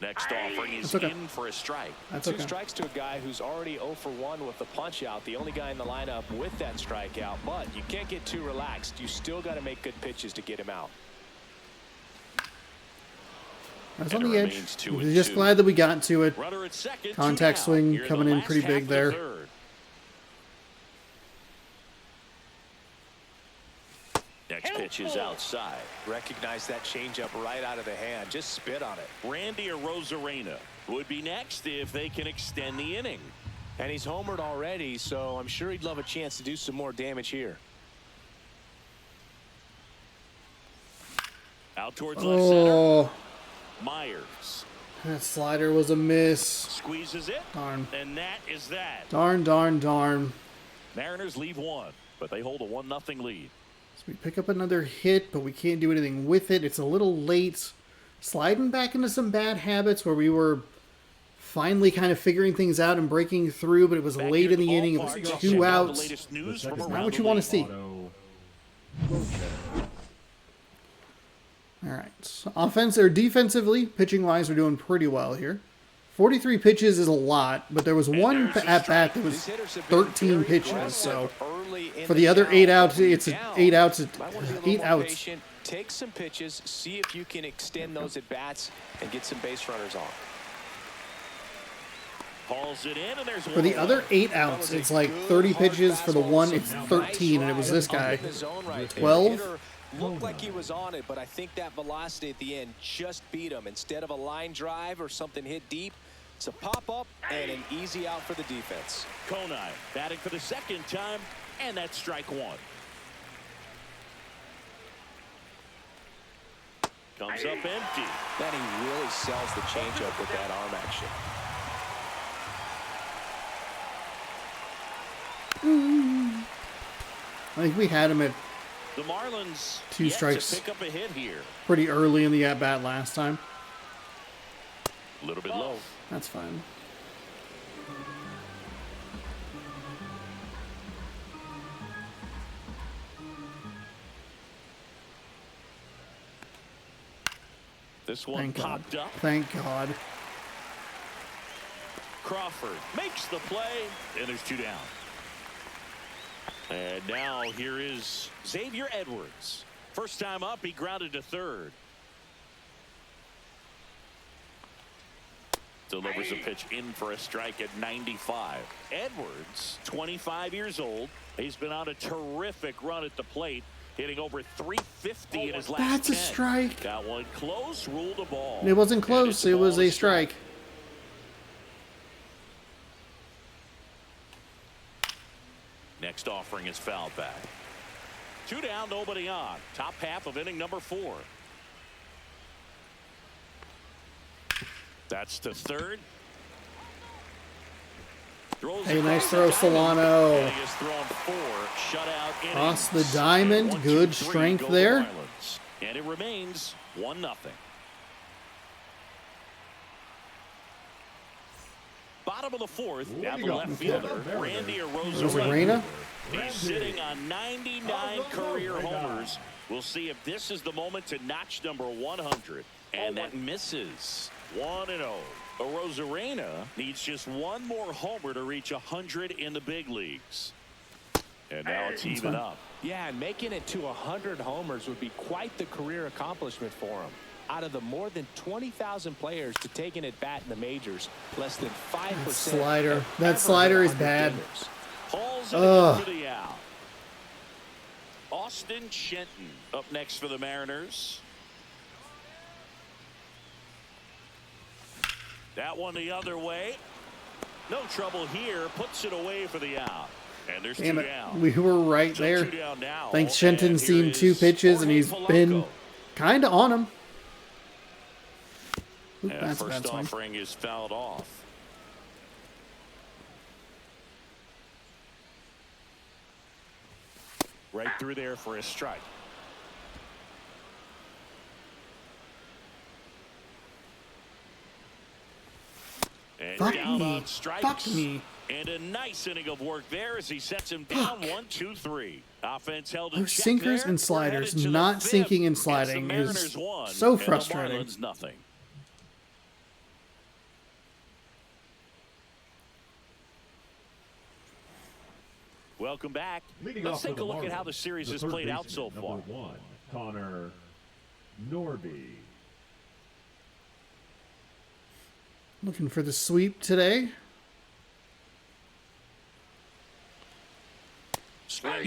[SPEAKER 2] Next offering is
[SPEAKER 1] okay.
[SPEAKER 2] in for a strike.
[SPEAKER 1] That's
[SPEAKER 3] Two
[SPEAKER 1] okay.
[SPEAKER 3] strikes to a guy who's already 0 for 1 with the punch out. The only guy in the lineup with that strikeout. But you can't get too relaxed. You still got to make good pitches to get him out.
[SPEAKER 1] That's
[SPEAKER 2] And
[SPEAKER 1] on
[SPEAKER 2] it
[SPEAKER 1] the edge.
[SPEAKER 2] remains 2
[SPEAKER 1] We're
[SPEAKER 2] and
[SPEAKER 1] just
[SPEAKER 2] 2.
[SPEAKER 1] glad that we got to it.
[SPEAKER 2] Runner at second,
[SPEAKER 1] Contact
[SPEAKER 2] 2 down.
[SPEAKER 1] swing
[SPEAKER 2] Here in
[SPEAKER 1] coming
[SPEAKER 2] the
[SPEAKER 1] in
[SPEAKER 2] last
[SPEAKER 1] pretty
[SPEAKER 2] half
[SPEAKER 1] big
[SPEAKER 2] of the
[SPEAKER 1] there.
[SPEAKER 2] third. Next pitch is outside.
[SPEAKER 3] Recognize that changeup right out of the hand. Just spit on it.
[SPEAKER 2] Randy Arozarena would be next if they can extend the inning.
[SPEAKER 3] And he's homered already, so I'm sure he'd love a chance to do some more damage here.
[SPEAKER 2] Out towards left center.
[SPEAKER 1] Oh,
[SPEAKER 2] Myers
[SPEAKER 1] that slider was a miss.
[SPEAKER 2] squeezes it.
[SPEAKER 1] Darn.
[SPEAKER 2] And that is that.
[SPEAKER 1] Darn, darn, darn.
[SPEAKER 2] Mariners leave one, but they hold a 1-0 lead.
[SPEAKER 1] So we pick up another hit, but we can't do anything with it. It's a little late. Sliding back into some bad habits where we were finally kind of figuring things out and breaking through, but it was
[SPEAKER 2] Back
[SPEAKER 1] late
[SPEAKER 2] here
[SPEAKER 1] in
[SPEAKER 2] at
[SPEAKER 1] the inning. It
[SPEAKER 2] ballpark,
[SPEAKER 1] was
[SPEAKER 2] check
[SPEAKER 1] 2
[SPEAKER 2] out the
[SPEAKER 1] outs.
[SPEAKER 2] latest news
[SPEAKER 4] The
[SPEAKER 2] from
[SPEAKER 4] second
[SPEAKER 2] around
[SPEAKER 1] Not what
[SPEAKER 2] the
[SPEAKER 1] you want to
[SPEAKER 2] league.
[SPEAKER 1] see.
[SPEAKER 4] Auto.
[SPEAKER 1] All right. Defensively, pitching-wise, we're doing pretty well here. 43 pitches is a lot, but there was one
[SPEAKER 2] there's a
[SPEAKER 1] at-bat that was
[SPEAKER 3] These hitters have been
[SPEAKER 1] 13
[SPEAKER 3] very
[SPEAKER 1] pitches,
[SPEAKER 3] aggressive
[SPEAKER 1] so
[SPEAKER 3] early in
[SPEAKER 1] for the other
[SPEAKER 3] count.
[SPEAKER 1] 8 outs,
[SPEAKER 3] When
[SPEAKER 1] it's
[SPEAKER 3] you're down,
[SPEAKER 1] 8 outs,
[SPEAKER 3] might wanna be a little
[SPEAKER 1] 8
[SPEAKER 3] more
[SPEAKER 1] outs.
[SPEAKER 3] patient, take some pitches, see if you can extend those at-bats and get some base runners on.
[SPEAKER 2] Hauls it in, and there's
[SPEAKER 1] For the
[SPEAKER 2] one.
[SPEAKER 1] other 8 outs, it's like 30 pitches. For the one, it's 13, and it was this guy.
[SPEAKER 3] In the zone right there.
[SPEAKER 1] 12?
[SPEAKER 3] Hitter looked like he was on it, but I think that velocity at the end just beat him. Instead of a line drive or something hit deep, it's a pop-up and an easy out for the defense.
[SPEAKER 2] Konai batting for the second time, and that's strike one. Comes up empty.
[SPEAKER 3] Then he really sells the changeup with that arm action.
[SPEAKER 1] I think we had him at
[SPEAKER 2] The Marlins
[SPEAKER 1] 2
[SPEAKER 2] yet
[SPEAKER 1] strikes.
[SPEAKER 2] to pick up a hit here.
[SPEAKER 1] pretty early in the at-bat last time.
[SPEAKER 2] A little bit low.
[SPEAKER 1] That's fine.
[SPEAKER 2] This one
[SPEAKER 1] Thank God.
[SPEAKER 2] popped up.
[SPEAKER 1] Thank God.
[SPEAKER 2] Crawford makes the play, and there's 2 down. And now here is Xavier Edwards. First time up, he grounded to third. Delivers a pitch in for a strike at 95. Edwards, 25 years old. He's been on a terrific run at the plate, hitting over 350 in his last
[SPEAKER 1] That's a
[SPEAKER 2] 10.
[SPEAKER 1] strike.
[SPEAKER 2] Got one close, ruled a ball.
[SPEAKER 1] It wasn't
[SPEAKER 2] And
[SPEAKER 1] close.
[SPEAKER 2] it's
[SPEAKER 1] It was
[SPEAKER 2] ball
[SPEAKER 1] a
[SPEAKER 2] and
[SPEAKER 1] strike.
[SPEAKER 2] Next offering is fouled back. 2 down, nobody on. Top half of inning number 4. That's to third. Throws
[SPEAKER 1] Hey, nice
[SPEAKER 2] across
[SPEAKER 1] throw,
[SPEAKER 2] the diamond.
[SPEAKER 1] Solano.
[SPEAKER 2] And he has thrown 4 shutout innings.
[SPEAKER 1] Across the diamond.
[SPEAKER 2] And 1,
[SPEAKER 1] Good
[SPEAKER 2] 2, 3
[SPEAKER 1] strength
[SPEAKER 2] go the
[SPEAKER 1] there.
[SPEAKER 2] Marlins. And it remains 1-0. Bottom of the 4th, now the left fielder, Randy
[SPEAKER 1] Arozarena.
[SPEAKER 2] He's sitting on 99 career homers. We'll see if this is the moment to notch number 100. And that misses. 1-0. Arozarena needs just one more homer to reach 100 in the big leagues. And now it's even up.
[SPEAKER 3] Yeah, and making it to 100 homers would be quite the career accomplishment for him. Out of the more than 20,000 players to take an at-bat in the majors, less than 5%.
[SPEAKER 1] Slider. That slider is
[SPEAKER 3] 100
[SPEAKER 1] bad.
[SPEAKER 3] dingers.
[SPEAKER 2] Hauls it in for the out. Austin Shenton up next for the Mariners. That one the other way. No trouble here. Puts it away for the out. And there's
[SPEAKER 1] Damn
[SPEAKER 2] 2
[SPEAKER 1] it.
[SPEAKER 2] down.
[SPEAKER 1] We were right
[SPEAKER 2] So
[SPEAKER 1] there.
[SPEAKER 2] 2 down now.
[SPEAKER 1] Thanks,
[SPEAKER 2] And
[SPEAKER 1] Shenton's
[SPEAKER 2] here
[SPEAKER 1] seen 2
[SPEAKER 2] is
[SPEAKER 1] pitches, and
[SPEAKER 2] Jorge
[SPEAKER 1] he's
[SPEAKER 2] Polanco.
[SPEAKER 1] been kind of on him. Oop,
[SPEAKER 2] And
[SPEAKER 1] that's a
[SPEAKER 2] first
[SPEAKER 1] bad swing.
[SPEAKER 2] offering is fouled off. Right through there for a strike. And
[SPEAKER 1] Fuck
[SPEAKER 2] down
[SPEAKER 1] me.
[SPEAKER 2] on strikes.
[SPEAKER 1] Fuck me.
[SPEAKER 2] And a nice inning of work there as he sets him down.
[SPEAKER 1] Fuck.
[SPEAKER 2] 1, 2, 3. Offense held in
[SPEAKER 1] Those
[SPEAKER 2] check
[SPEAKER 1] sinkers
[SPEAKER 2] there.
[SPEAKER 1] and
[SPEAKER 2] We're
[SPEAKER 1] sliders
[SPEAKER 2] headed to the
[SPEAKER 1] not
[SPEAKER 2] 5th
[SPEAKER 1] sinking and
[SPEAKER 2] as the
[SPEAKER 1] sliding is
[SPEAKER 2] Mariners won
[SPEAKER 1] so
[SPEAKER 2] and the
[SPEAKER 1] frustrating.
[SPEAKER 2] Marlins nothing. Welcome back.
[SPEAKER 4] Leading
[SPEAKER 2] Let's
[SPEAKER 4] off for
[SPEAKER 2] take a
[SPEAKER 4] the
[SPEAKER 2] look at how
[SPEAKER 4] Marlins,
[SPEAKER 2] the series has
[SPEAKER 4] third
[SPEAKER 2] played out
[SPEAKER 4] baseman,
[SPEAKER 2] so far.
[SPEAKER 4] number 1, Connor Norby.
[SPEAKER 1] Looking for the sweep today.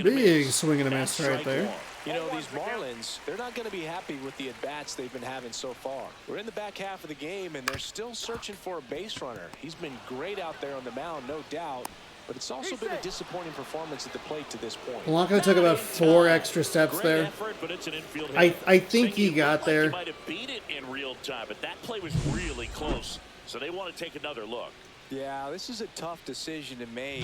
[SPEAKER 1] Big swing and a miss right there.
[SPEAKER 3] You know, these Marlins, they're not going to be happy with the at-bats they've been having so far. We're in the back half of the game, and they're still searching for a base runner. He's been great out there on the mound, no doubt, but it's also been a disappointing performance at the plate to this point.
[SPEAKER 1] Blanco took about 4 extra steps there.
[SPEAKER 2] Effort, but it's an infield
[SPEAKER 1] I
[SPEAKER 2] hit.
[SPEAKER 1] think he got there.
[SPEAKER 2] He might have beat it in real time, but that play was really close, so they want to take another look.
[SPEAKER 3] Yeah, this is a tough decision to make.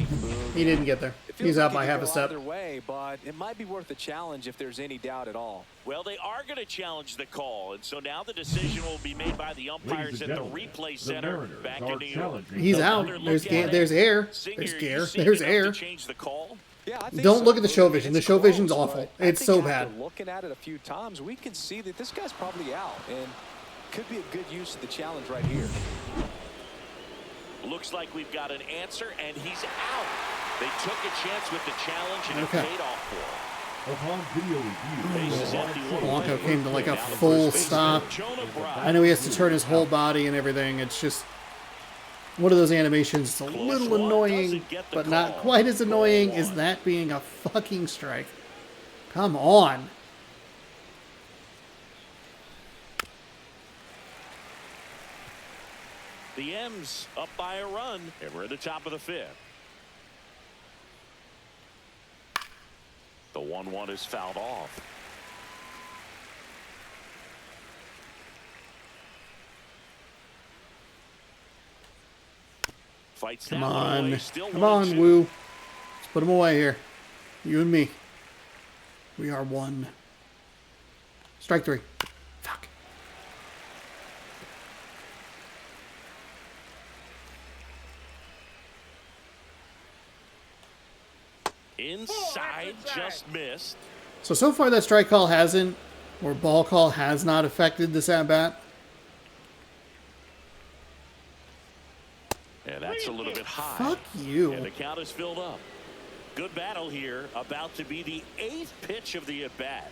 [SPEAKER 1] He didn't get there. He's out by half a step.
[SPEAKER 3] Either way, but it might be worth a challenge if there's any doubt at all.
[SPEAKER 2] Well, they are going to challenge the call, and so now the decision will be made by the umpires at the replay center back in New York.
[SPEAKER 1] He's out. There's air. There's air. There's air.
[SPEAKER 2] Change the call.
[SPEAKER 3] Yeah, I think
[SPEAKER 1] Don't
[SPEAKER 3] so.
[SPEAKER 1] look at the show vision. The show vision's
[SPEAKER 3] Close,
[SPEAKER 1] awful.
[SPEAKER 3] but I
[SPEAKER 1] It's
[SPEAKER 3] think
[SPEAKER 1] so
[SPEAKER 3] after
[SPEAKER 1] bad.
[SPEAKER 3] Looking at it a few times, we can see that this guy's probably out, and could be a good use of the challenge right here.
[SPEAKER 2] Looks like we've got an answer, and he's out. They took a chance with the challenge, and
[SPEAKER 1] Okay.
[SPEAKER 2] it paid off for him.
[SPEAKER 4] Upon video review,
[SPEAKER 2] Bases empty, one
[SPEAKER 1] Blanco
[SPEAKER 2] away.
[SPEAKER 1] came to like a
[SPEAKER 2] Now the
[SPEAKER 1] full
[SPEAKER 2] first
[SPEAKER 1] stop.
[SPEAKER 2] baseman, Jonah Bride.
[SPEAKER 1] I know he has to turn his whole body and everything. It's just one of those animations. It's a
[SPEAKER 2] Close
[SPEAKER 1] little
[SPEAKER 2] one,
[SPEAKER 1] annoying,
[SPEAKER 2] doesn't get the
[SPEAKER 1] but not
[SPEAKER 2] call.
[SPEAKER 1] quite as annoying
[SPEAKER 2] Ball
[SPEAKER 1] as
[SPEAKER 2] one.
[SPEAKER 1] that being a fucking strike. Come on.
[SPEAKER 2] The M's up by a run, and we're at the top of the 5th. The 1-1 is fouled off. Fights
[SPEAKER 1] Come
[SPEAKER 2] that one away.
[SPEAKER 1] on.
[SPEAKER 2] Still
[SPEAKER 1] Come
[SPEAKER 2] 1-2.
[SPEAKER 1] on, Woo. Let's put him away here. You and me. We are one. Strike 3. Fuck.
[SPEAKER 2] Inside, just missed.
[SPEAKER 1] So far that strike call hasn't, or ball call has not affected this at-bat.
[SPEAKER 2] And that's a little bit high.
[SPEAKER 1] Fuck you.
[SPEAKER 2] And the count is filled up. Good battle here. About to be the 8th pitch of the at-bat.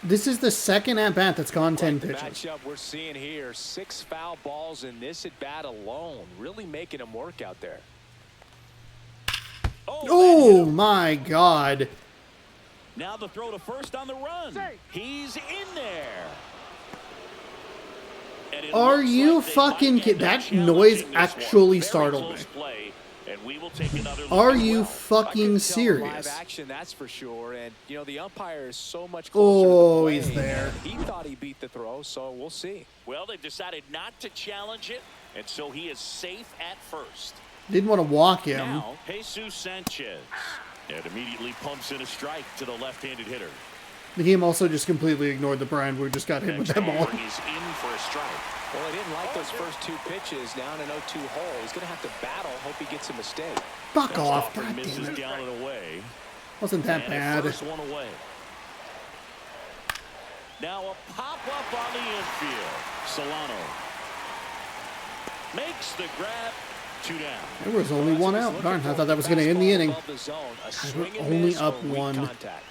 [SPEAKER 1] This is the second at-bat that's gone 10
[SPEAKER 3] The
[SPEAKER 1] pitches.
[SPEAKER 3] matchup we're seeing here, 6 foul balls in this at-bat alone, really making him work out there.
[SPEAKER 1] Oh my god.
[SPEAKER 2] Now the throw to first on the run. He's in there. And it
[SPEAKER 1] Are
[SPEAKER 2] looks
[SPEAKER 1] you
[SPEAKER 2] like they
[SPEAKER 1] fucking
[SPEAKER 2] might
[SPEAKER 1] kidding?
[SPEAKER 2] end up
[SPEAKER 1] That noise
[SPEAKER 2] challenging this
[SPEAKER 1] actually
[SPEAKER 2] one. Very
[SPEAKER 1] startled
[SPEAKER 2] close
[SPEAKER 1] me.
[SPEAKER 2] play, and we will take another look
[SPEAKER 1] Are
[SPEAKER 2] as
[SPEAKER 1] you
[SPEAKER 2] well.
[SPEAKER 3] I
[SPEAKER 1] fucking
[SPEAKER 3] couldn't tell
[SPEAKER 1] serious?
[SPEAKER 3] Live action, that's for sure. And you know the umpire is so much closer.
[SPEAKER 1] Oh,
[SPEAKER 3] to the
[SPEAKER 1] he's
[SPEAKER 3] play.
[SPEAKER 1] there.
[SPEAKER 3] He thought he beat the throw, so we'll see.
[SPEAKER 2] Well, they've decided not to challenge it, and so he is safe at first.
[SPEAKER 1] Didn't want to walk him.
[SPEAKER 2] Now, Jesus Sanchez. And immediately pumps in a strike to the left-handed hitter.
[SPEAKER 1] The game also just completely ignored the Brian who just got hit with that ball.
[SPEAKER 2] He's in for a strike.
[SPEAKER 3] Well, he didn't like those first 2 pitches down an 0-2 hole. He's going to have to battle. Hope he gets a mistake.
[SPEAKER 1] Fuck off.
[SPEAKER 2] Offer
[SPEAKER 1] God
[SPEAKER 2] misses
[SPEAKER 1] damn it.
[SPEAKER 2] down and away.
[SPEAKER 1] Wasn't that
[SPEAKER 2] And a
[SPEAKER 1] bad.
[SPEAKER 2] first one away. Now a pop-up on the infield. Solano makes the grab. 2 down.
[SPEAKER 1] There was only one out. Darn, I thought that was going to end the inning.
[SPEAKER 3] Above the zone, a swing and
[SPEAKER 1] only
[SPEAKER 3] miss
[SPEAKER 1] up
[SPEAKER 3] or weak
[SPEAKER 1] one.
[SPEAKER 3] contact.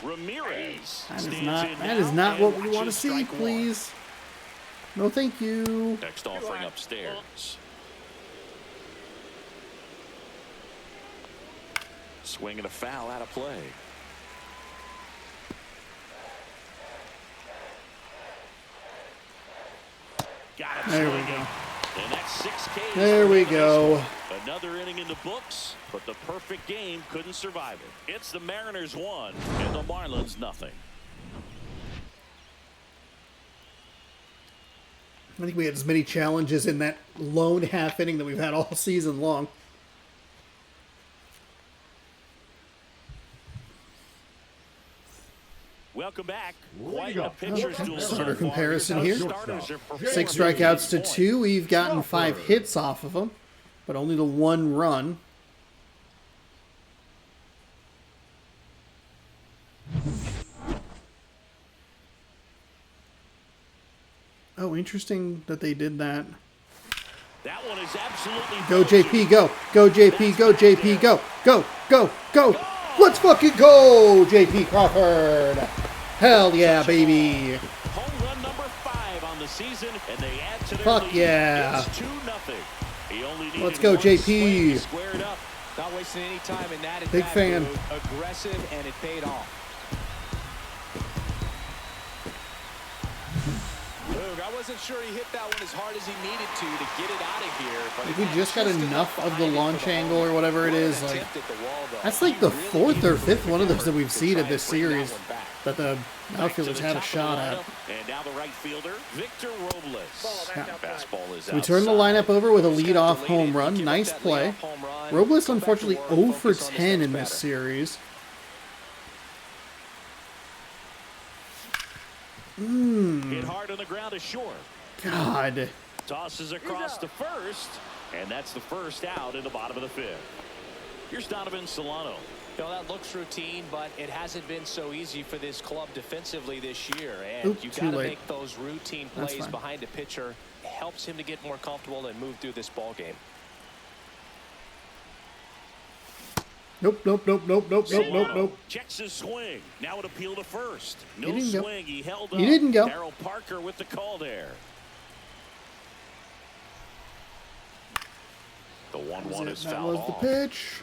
[SPEAKER 2] Ramirez
[SPEAKER 1] That is
[SPEAKER 2] stands
[SPEAKER 1] not.
[SPEAKER 2] in
[SPEAKER 1] That is
[SPEAKER 2] now
[SPEAKER 1] not
[SPEAKER 2] and
[SPEAKER 1] what we want to
[SPEAKER 2] watches
[SPEAKER 1] see,
[SPEAKER 2] strike 1.
[SPEAKER 1] please. No, thank you.
[SPEAKER 2] Next offering upstairs. Swing and a foul out of play. Got him
[SPEAKER 1] There we
[SPEAKER 2] swinging.
[SPEAKER 1] go.
[SPEAKER 2] And that's 6 Ks.
[SPEAKER 1] There we
[SPEAKER 2] for
[SPEAKER 1] go.
[SPEAKER 2] this one. Another inning in the books, but the perfect game couldn't survive it. It's the Mariners 1 and the Marlins nothing.
[SPEAKER 1] I think we had as many challenges in that lone half inning that we've had all season long.
[SPEAKER 2] Welcome back. Quite a pitcher's
[SPEAKER 1] Okay.
[SPEAKER 2] duel.
[SPEAKER 1] Starter
[SPEAKER 2] so far.
[SPEAKER 1] comparison
[SPEAKER 2] Our
[SPEAKER 1] here.
[SPEAKER 2] starters are performing
[SPEAKER 1] 6
[SPEAKER 2] to
[SPEAKER 1] strikeouts to
[SPEAKER 2] this
[SPEAKER 1] 2.
[SPEAKER 2] point.
[SPEAKER 1] We've gotten 5 hits off of them, but only the 1 run. Oh, interesting that they did that.
[SPEAKER 2] That one is absolutely
[SPEAKER 1] Go JP, go. Go JP, go JP, go. Go, go, go. Let's fucking go, JP Crawford. Hell yeah, baby.
[SPEAKER 2] Home run number 5 on the season, and they add to their
[SPEAKER 1] Fuck
[SPEAKER 2] lead.
[SPEAKER 1] yeah.
[SPEAKER 2] It's 2-0. He only needed
[SPEAKER 1] Let's go,
[SPEAKER 2] one swing
[SPEAKER 1] JP.
[SPEAKER 2] to square it up.
[SPEAKER 3] Not wasting any time in that.
[SPEAKER 1] Big fan.
[SPEAKER 3] Aggressive, and it paid off. Look, I wasn't sure he hit that one as hard as he needed to get it out of here. But
[SPEAKER 1] If we just got enough of the launch angle or whatever it is, like, that's like the 4th or 5th one of those that we've seen in this series that the outfielders had a shot at.
[SPEAKER 2] And now the right fielder, Victor Robles.
[SPEAKER 1] Yeah.
[SPEAKER 2] Fastball is
[SPEAKER 1] So we turn the lineup over with a leadoff home run. Nice play. Robles, unfortunately, 0 for 10 in this series.
[SPEAKER 2] Hit hard on the ground is short.
[SPEAKER 1] God.
[SPEAKER 2] Tosses across to first, and that's the first out in the bottom of the 5th. Here's Donovan Solano.
[SPEAKER 3] You know, that looks routine, but it hasn't been so easy for this club defensively this year. And you got to make those routine plays behind a pitcher. It helps him to get more comfortable and move through this ball game.
[SPEAKER 1] Nope, nope, nope, nope, nope, nope, nope, nope.
[SPEAKER 2] Checks his swing. Now an appeal to first. No
[SPEAKER 1] He didn't
[SPEAKER 2] swing.
[SPEAKER 1] go.
[SPEAKER 2] He held up.
[SPEAKER 1] He didn't go.
[SPEAKER 2] Darryl Parker with the call there. The 1-1 is
[SPEAKER 1] That
[SPEAKER 2] fouled
[SPEAKER 1] was the
[SPEAKER 2] off.
[SPEAKER 1] pitch.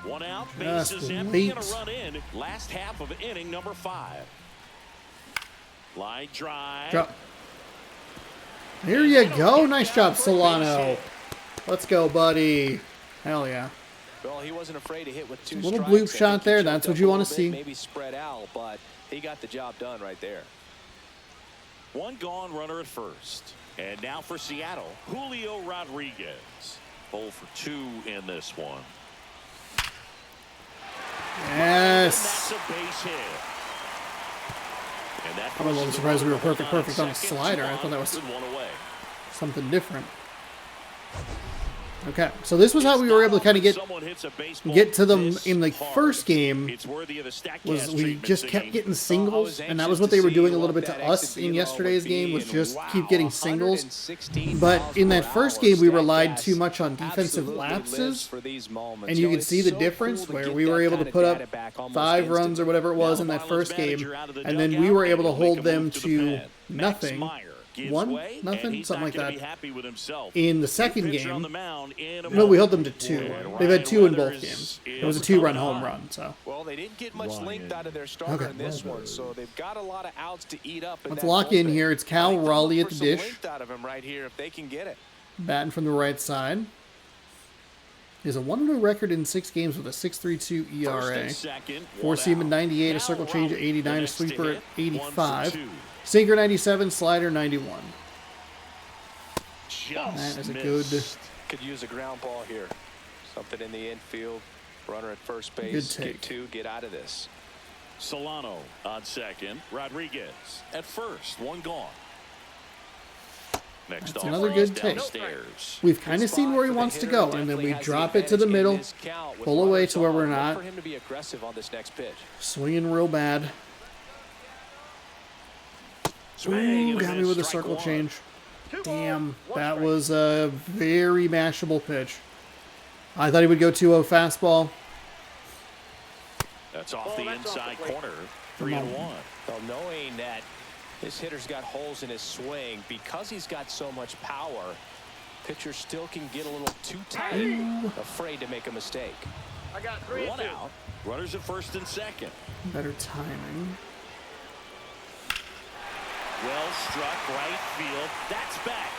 [SPEAKER 2] 1 out,
[SPEAKER 1] Just
[SPEAKER 2] bases empty, and a
[SPEAKER 1] late.
[SPEAKER 2] run in. Last half of inning number 5. Line drive.
[SPEAKER 1] Drop. Here you go. Nice job, Solano. Let's go, buddy. Hell yeah.
[SPEAKER 3] Well, he wasn't afraid to hit with 2
[SPEAKER 1] Little
[SPEAKER 3] strikes.
[SPEAKER 1] bloop
[SPEAKER 3] I
[SPEAKER 1] shot
[SPEAKER 3] think he
[SPEAKER 1] there.
[SPEAKER 3] choked
[SPEAKER 1] That's what
[SPEAKER 3] up
[SPEAKER 1] you
[SPEAKER 3] a
[SPEAKER 1] wanna
[SPEAKER 3] little bit,
[SPEAKER 1] see.
[SPEAKER 3] Maybe spread out, but he got the job done right there.
[SPEAKER 2] 1 gone, runner at first. And now for Seattle, Julio Rodriguez. 0 for 2 in this one.
[SPEAKER 1] Yes.
[SPEAKER 2] And that's a base hit. And that
[SPEAKER 1] I'm a little
[SPEAKER 2] forces
[SPEAKER 1] surprised we were
[SPEAKER 2] the runner
[SPEAKER 1] perfect on a
[SPEAKER 2] second,
[SPEAKER 1] slider.
[SPEAKER 2] 2
[SPEAKER 1] I thought that was
[SPEAKER 2] with 1 away.
[SPEAKER 1] something different. Okay, so this was how we were able to kind of get to them in the first game. Was we just kept getting singles, and that was what they were doing a little bit to us in yesterday's game, was just keep getting singles. But in that first game, we relied too much on defensive lapses, and you can see the difference where we were able to put up 5 runs or whatever it was in that first game, and then we were able to hold them to nothing. 1, nothing, something like that. In the second game, no, we held them to 2. They've had 2 in both games. It was a 2-run home run. So
[SPEAKER 3] well, they didn't get much length out of their starter in this one, so they've got a lot of outs to eat up.
[SPEAKER 1] Let's lock in here. It's Cal Raleigh at the dish.
[SPEAKER 3] Length out of him right here if they can get it.
[SPEAKER 1] Batting from the right side. He has a 1-0 record in 6 games with a 6.32 ERA. 4-seam at 98, a circle change at 89, a sweeper at 85. Sinker 97, slider 91. That is a good.
[SPEAKER 3] Could use a ground ball here. Something in the infield. Runner at first base.
[SPEAKER 1] Good take.
[SPEAKER 3] Get 2. Get out of this.
[SPEAKER 2] Solano on second. Rodriguez at first. 1 gone. Next
[SPEAKER 1] That's
[SPEAKER 2] off,
[SPEAKER 1] another good take.
[SPEAKER 2] downstairs.
[SPEAKER 1] We've kind of seen where he wants to go, and then we drop it to the middle, pull away to where we're not.
[SPEAKER 3] For him to be aggressive on this next pitch.
[SPEAKER 1] Swinging real bad. Ooh, got me with a circle change. Damn, that was a very mashable pitch. I thought he would go 2-0 fastball.
[SPEAKER 2] That's off the inside corner. 3-1.
[SPEAKER 3] Well, knowing that this hitter's got holes in his swing, because he's got so much power, pitcher still can get a little too tight, afraid to make a mistake.
[SPEAKER 5] I got 3
[SPEAKER 2] 1
[SPEAKER 5] and 2.
[SPEAKER 2] out. Runners at first and second.
[SPEAKER 1] Better timing.
[SPEAKER 2] Well struck right field. That's back.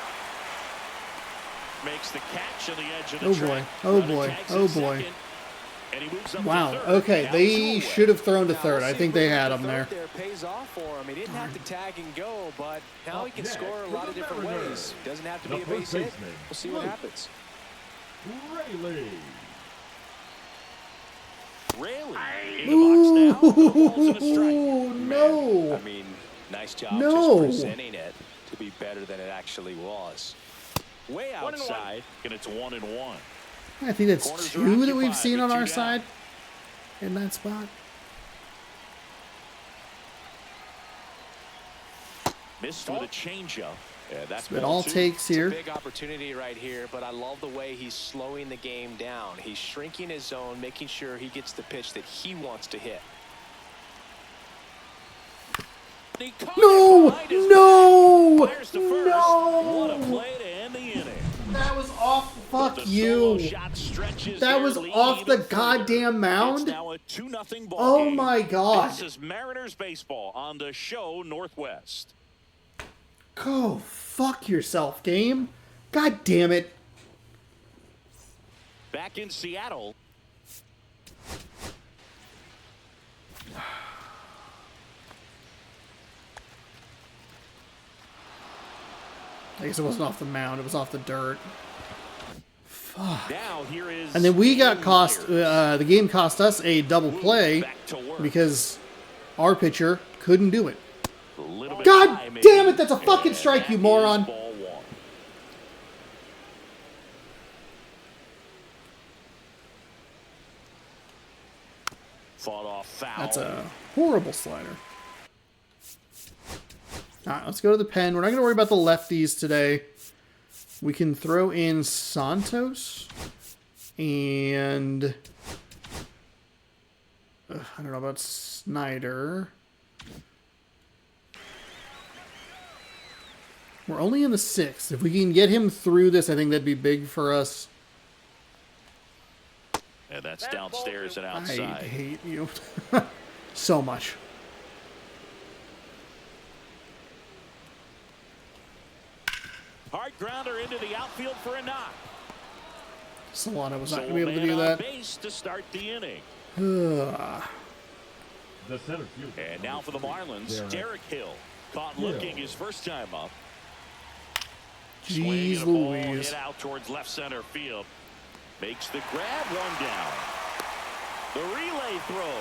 [SPEAKER 2] Makes the catch on the edge of the
[SPEAKER 1] Oh
[SPEAKER 2] track.
[SPEAKER 1] boy. Oh
[SPEAKER 2] Runner
[SPEAKER 1] boy.
[SPEAKER 2] tags
[SPEAKER 1] Oh
[SPEAKER 2] at
[SPEAKER 1] boy.
[SPEAKER 2] second, and he moves up to
[SPEAKER 1] Wow.
[SPEAKER 2] third.
[SPEAKER 1] Okay,
[SPEAKER 2] Now
[SPEAKER 1] they
[SPEAKER 2] 2 away.
[SPEAKER 1] should have thrown to third. I think they had him there.
[SPEAKER 3] Pays off for him. He didn't have to tag and go, but now he can score a lot of different ways. Doesn't have to be a base hit. We'll see what happens.
[SPEAKER 2] Raley in the box now. The ball's in a strike.
[SPEAKER 1] No.
[SPEAKER 3] I mean, nice job
[SPEAKER 1] No.
[SPEAKER 3] just presenting it to be better than it actually was.
[SPEAKER 2] Way
[SPEAKER 5] 1 and 1.
[SPEAKER 2] outside, and it's 1-1.
[SPEAKER 1] I think that's
[SPEAKER 2] Corners are
[SPEAKER 1] 2 that we've
[SPEAKER 2] occupied
[SPEAKER 1] seen
[SPEAKER 2] with
[SPEAKER 1] on
[SPEAKER 2] 2
[SPEAKER 1] our
[SPEAKER 2] down.
[SPEAKER 1] side in that spot.
[SPEAKER 2] Missed with a changeup. Yeah, that's
[SPEAKER 1] It all takes here.
[SPEAKER 3] Big opportunity right here, but I love the way he's slowing the game down. He's shrinking his zone, making sure he gets the pitch that he wants to hit.
[SPEAKER 1] No! No!
[SPEAKER 2] Fires to first.
[SPEAKER 1] No!
[SPEAKER 2] What a play to end the inning.
[SPEAKER 1] That was off. Fuck
[SPEAKER 2] The
[SPEAKER 1] you.
[SPEAKER 2] solo shot stretches
[SPEAKER 1] That
[SPEAKER 2] their
[SPEAKER 1] was
[SPEAKER 2] lead
[SPEAKER 1] off the
[SPEAKER 2] even further.
[SPEAKER 1] goddamn
[SPEAKER 2] It's
[SPEAKER 1] mound.
[SPEAKER 2] now a 2-0 ball
[SPEAKER 1] Oh
[SPEAKER 2] game.
[SPEAKER 1] my God.
[SPEAKER 2] This is Mariners baseball on the show Northwest.
[SPEAKER 1] Go fuck yourself, game. God damn it.
[SPEAKER 2] Back in Seattle.
[SPEAKER 1] I guess it wasn't off the mound. It was off the dirt.
[SPEAKER 2] Now here is
[SPEAKER 1] And then we got
[SPEAKER 2] Ian
[SPEAKER 1] cost.
[SPEAKER 2] Myers.
[SPEAKER 1] The game cost us a double play
[SPEAKER 2] Back to work.
[SPEAKER 1] because our pitcher couldn't do it.
[SPEAKER 2] A little bit
[SPEAKER 1] God
[SPEAKER 2] high, maybe.
[SPEAKER 1] damn it! That's a fucking
[SPEAKER 2] And
[SPEAKER 1] strike,
[SPEAKER 2] that
[SPEAKER 1] you
[SPEAKER 2] is
[SPEAKER 1] moron.
[SPEAKER 2] ball one. Fought off foul.
[SPEAKER 1] That's a horrible slider. All right, let's go to the pen. We're not going to worry about the lefties today. We can throw in Santos and I don't know about Snyder. We're only in the 6th. If we can get him through this, I think that'd be big for us.
[SPEAKER 2] And that's downstairs and
[SPEAKER 1] I
[SPEAKER 2] outside.
[SPEAKER 1] hate you so much.
[SPEAKER 2] Hard grounder into the outfield for a knock.
[SPEAKER 1] Solano was not
[SPEAKER 2] So
[SPEAKER 1] going to be able to do
[SPEAKER 2] man on
[SPEAKER 1] that.
[SPEAKER 2] base to start the inning.
[SPEAKER 4] The center fielder.
[SPEAKER 2] And now for the Marlins,
[SPEAKER 4] Derek
[SPEAKER 2] Derek Hill. Caught
[SPEAKER 4] Hill.
[SPEAKER 2] looking his first time up.
[SPEAKER 1] Jeez
[SPEAKER 2] Swing and a ball
[SPEAKER 1] Louise.
[SPEAKER 2] hit out towards left center field. Makes the grab, one down. The relay throw.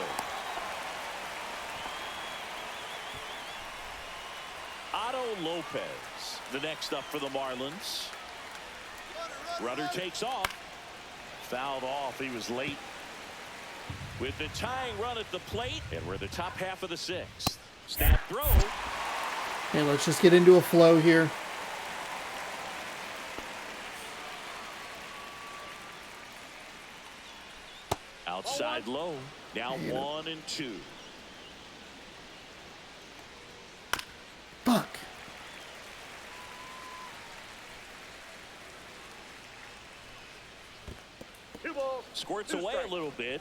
[SPEAKER 2] Otto Lopez, the next up for the Marlins. Runner takes off. Fouled off. He was late. With the tying run at the plate, and we're the top half of the 6th. Snap throw.
[SPEAKER 1] Okay, let's just get into a flow here.
[SPEAKER 2] Outside low. Now 1 and 2.
[SPEAKER 1] Fuck.
[SPEAKER 5] Two balls.
[SPEAKER 2] Squirts
[SPEAKER 5] two
[SPEAKER 2] away
[SPEAKER 5] strikes.
[SPEAKER 2] a little bit.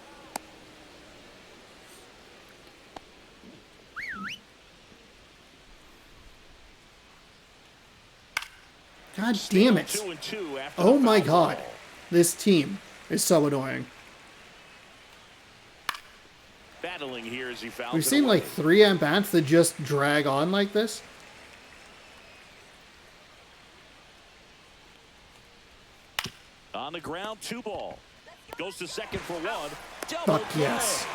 [SPEAKER 1] God damn it.
[SPEAKER 2] 2 and 2 after
[SPEAKER 1] Oh
[SPEAKER 2] the
[SPEAKER 1] my
[SPEAKER 2] foul
[SPEAKER 1] God.
[SPEAKER 2] ball.
[SPEAKER 1] This team is so annoying.
[SPEAKER 2] Battling here as he fouls
[SPEAKER 1] We've
[SPEAKER 2] it
[SPEAKER 1] seen
[SPEAKER 2] away.
[SPEAKER 1] like 3 at-bats that just drag on like this.
[SPEAKER 2] On the ground, 2 ball. Goes to second for 1. Double
[SPEAKER 1] Fuck
[SPEAKER 2] play.
[SPEAKER 1] yes.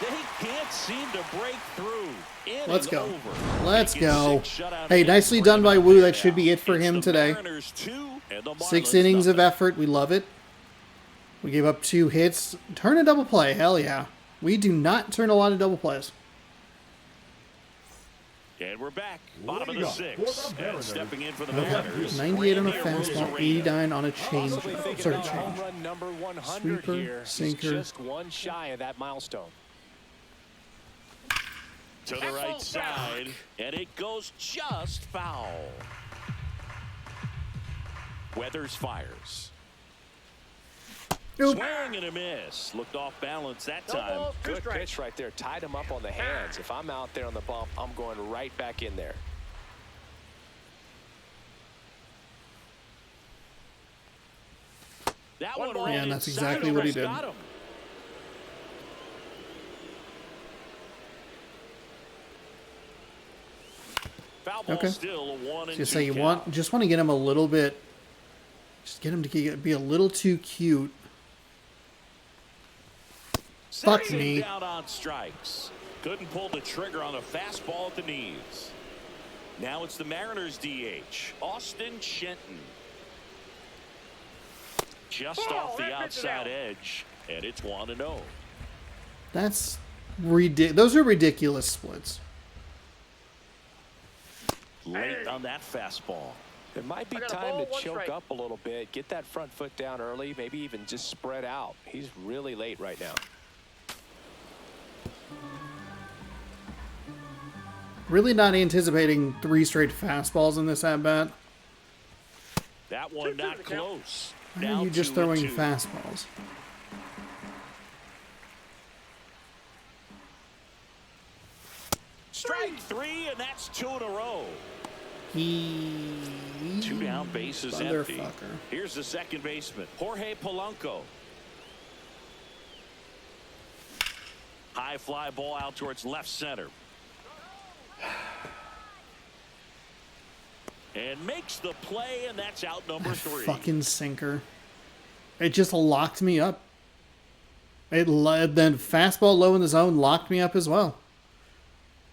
[SPEAKER 2] They can't seem to break through. In
[SPEAKER 1] Let's
[SPEAKER 2] and
[SPEAKER 1] go.
[SPEAKER 2] over.
[SPEAKER 1] Let's
[SPEAKER 2] Making
[SPEAKER 1] go.
[SPEAKER 2] 6 shutout
[SPEAKER 1] Hey,
[SPEAKER 2] innings
[SPEAKER 1] nicely
[SPEAKER 2] for
[SPEAKER 1] done
[SPEAKER 2] him
[SPEAKER 1] by
[SPEAKER 2] out
[SPEAKER 1] Wu.
[SPEAKER 2] there
[SPEAKER 1] That should
[SPEAKER 2] now.
[SPEAKER 1] be it for
[SPEAKER 2] It's
[SPEAKER 1] him
[SPEAKER 2] the
[SPEAKER 1] today.
[SPEAKER 2] Mariners 2 and the
[SPEAKER 1] 6
[SPEAKER 2] Marlins
[SPEAKER 1] innings of
[SPEAKER 2] nothing.
[SPEAKER 1] effort. We love it. We gave up 2 hits. Turn a double play. Hell yeah. We do not turn a lot of double plays.
[SPEAKER 2] And we're back. Bottom of the
[SPEAKER 4] Leading up for
[SPEAKER 2] 6th.
[SPEAKER 4] the
[SPEAKER 2] And
[SPEAKER 4] Mariners.
[SPEAKER 2] stepping in for the
[SPEAKER 1] Okay.
[SPEAKER 2] Mariners.
[SPEAKER 1] 98 on a
[SPEAKER 2] Randy
[SPEAKER 1] fastball,
[SPEAKER 2] Arozarena.
[SPEAKER 1] 89 on a change.
[SPEAKER 3] Possibly thinking
[SPEAKER 1] Sorry,
[SPEAKER 3] about home
[SPEAKER 1] change.
[SPEAKER 3] run number 100
[SPEAKER 1] Sweeper,
[SPEAKER 3] here.
[SPEAKER 1] sinker.
[SPEAKER 3] He's just one shy of that milestone.
[SPEAKER 2] To the right side, and it goes just foul. Weathers fires.
[SPEAKER 1] Nope.
[SPEAKER 2] Swing and a miss. Looked off balance that
[SPEAKER 5] No
[SPEAKER 2] time.
[SPEAKER 5] balls, two
[SPEAKER 3] Good
[SPEAKER 5] strikes.
[SPEAKER 3] pitch right there. Tied him up on the hands. If I'm out there on the bump, I'm going right back in there.
[SPEAKER 2] That
[SPEAKER 5] One
[SPEAKER 2] one
[SPEAKER 5] ball.
[SPEAKER 2] ran
[SPEAKER 1] Yeah, and that's
[SPEAKER 2] inside
[SPEAKER 1] exactly what he
[SPEAKER 2] almost
[SPEAKER 1] did.
[SPEAKER 2] got him. Foul ball
[SPEAKER 1] Okay.
[SPEAKER 2] still a 1 and 2
[SPEAKER 1] Just say you
[SPEAKER 2] count.
[SPEAKER 1] just want to get him a little bit. Just get him to be a little too cute. Fuck
[SPEAKER 2] Sitting
[SPEAKER 1] me.
[SPEAKER 2] down on strikes. Couldn't pull the trigger on a fastball at the knees. Now it's the Mariners DH, Austin Shenton. Just
[SPEAKER 5] Oh,
[SPEAKER 2] off the
[SPEAKER 5] that pitch is
[SPEAKER 2] outside
[SPEAKER 5] out.
[SPEAKER 2] edge, and it's 1-0.
[SPEAKER 1] That's ridiculous. Those are ridiculous splits.
[SPEAKER 2] late on that fastball.
[SPEAKER 3] It might be
[SPEAKER 5] I got a
[SPEAKER 3] time
[SPEAKER 5] ball,
[SPEAKER 3] to
[SPEAKER 5] one
[SPEAKER 3] choke
[SPEAKER 5] strike.
[SPEAKER 3] up a little bit, get that front foot down early, maybe even just spread out. He's really late right now.
[SPEAKER 1] Really not anticipating 3 straight fastballs in this at-bat.
[SPEAKER 2] That one
[SPEAKER 5] 2-2
[SPEAKER 2] not
[SPEAKER 5] the count.
[SPEAKER 2] close.
[SPEAKER 1] Why are
[SPEAKER 2] Now
[SPEAKER 1] you just
[SPEAKER 2] 2-2.
[SPEAKER 1] throwing fastballs?
[SPEAKER 2] Strike 3, and that's 2 in a row.
[SPEAKER 1] He...
[SPEAKER 2] 2 down, bases empty.
[SPEAKER 1] Motherfucker.
[SPEAKER 2] Here's the second baseman, Jorge Polanco. High fly ball out towards left center. And makes the play, and that's out number 3.
[SPEAKER 1] Fucking sinker. It just locked me up. It led, then fastball low in the zone locked me up as well.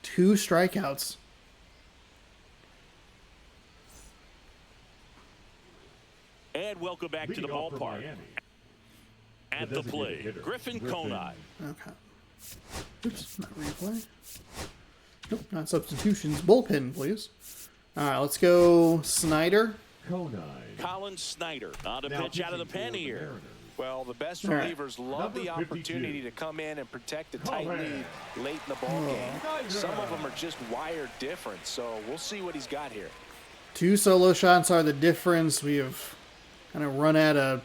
[SPEAKER 1] 2 strikeouts.
[SPEAKER 2] And welcome back to the
[SPEAKER 4] Leading off for
[SPEAKER 2] ballpark.
[SPEAKER 4] Miami,
[SPEAKER 2] At
[SPEAKER 4] the
[SPEAKER 2] the
[SPEAKER 4] designated
[SPEAKER 2] play,
[SPEAKER 4] hitter,
[SPEAKER 2] Griffin
[SPEAKER 4] Griffin.
[SPEAKER 2] Conine.
[SPEAKER 1] Okay. Oops, not replay. Nope, not substitutions. Bullpen, please. All right, let's go Snyder.
[SPEAKER 4] Conine.
[SPEAKER 2] Colin Snyder on a
[SPEAKER 4] Now
[SPEAKER 2] pitch out of the
[SPEAKER 4] pitching
[SPEAKER 2] pen
[SPEAKER 4] for the
[SPEAKER 2] here.
[SPEAKER 4] Mariners.
[SPEAKER 3] Well, the best
[SPEAKER 1] All right.
[SPEAKER 3] relievers love the
[SPEAKER 4] Number 52.
[SPEAKER 3] opportunity to come in and protect a tight
[SPEAKER 4] Come
[SPEAKER 3] lead
[SPEAKER 4] in.
[SPEAKER 3] late in the ball game.
[SPEAKER 4] Snyder.
[SPEAKER 3] Some of them are just wired different, so we'll see what he's got here.
[SPEAKER 1] 2 solo shots are the difference. We have kind of run out of...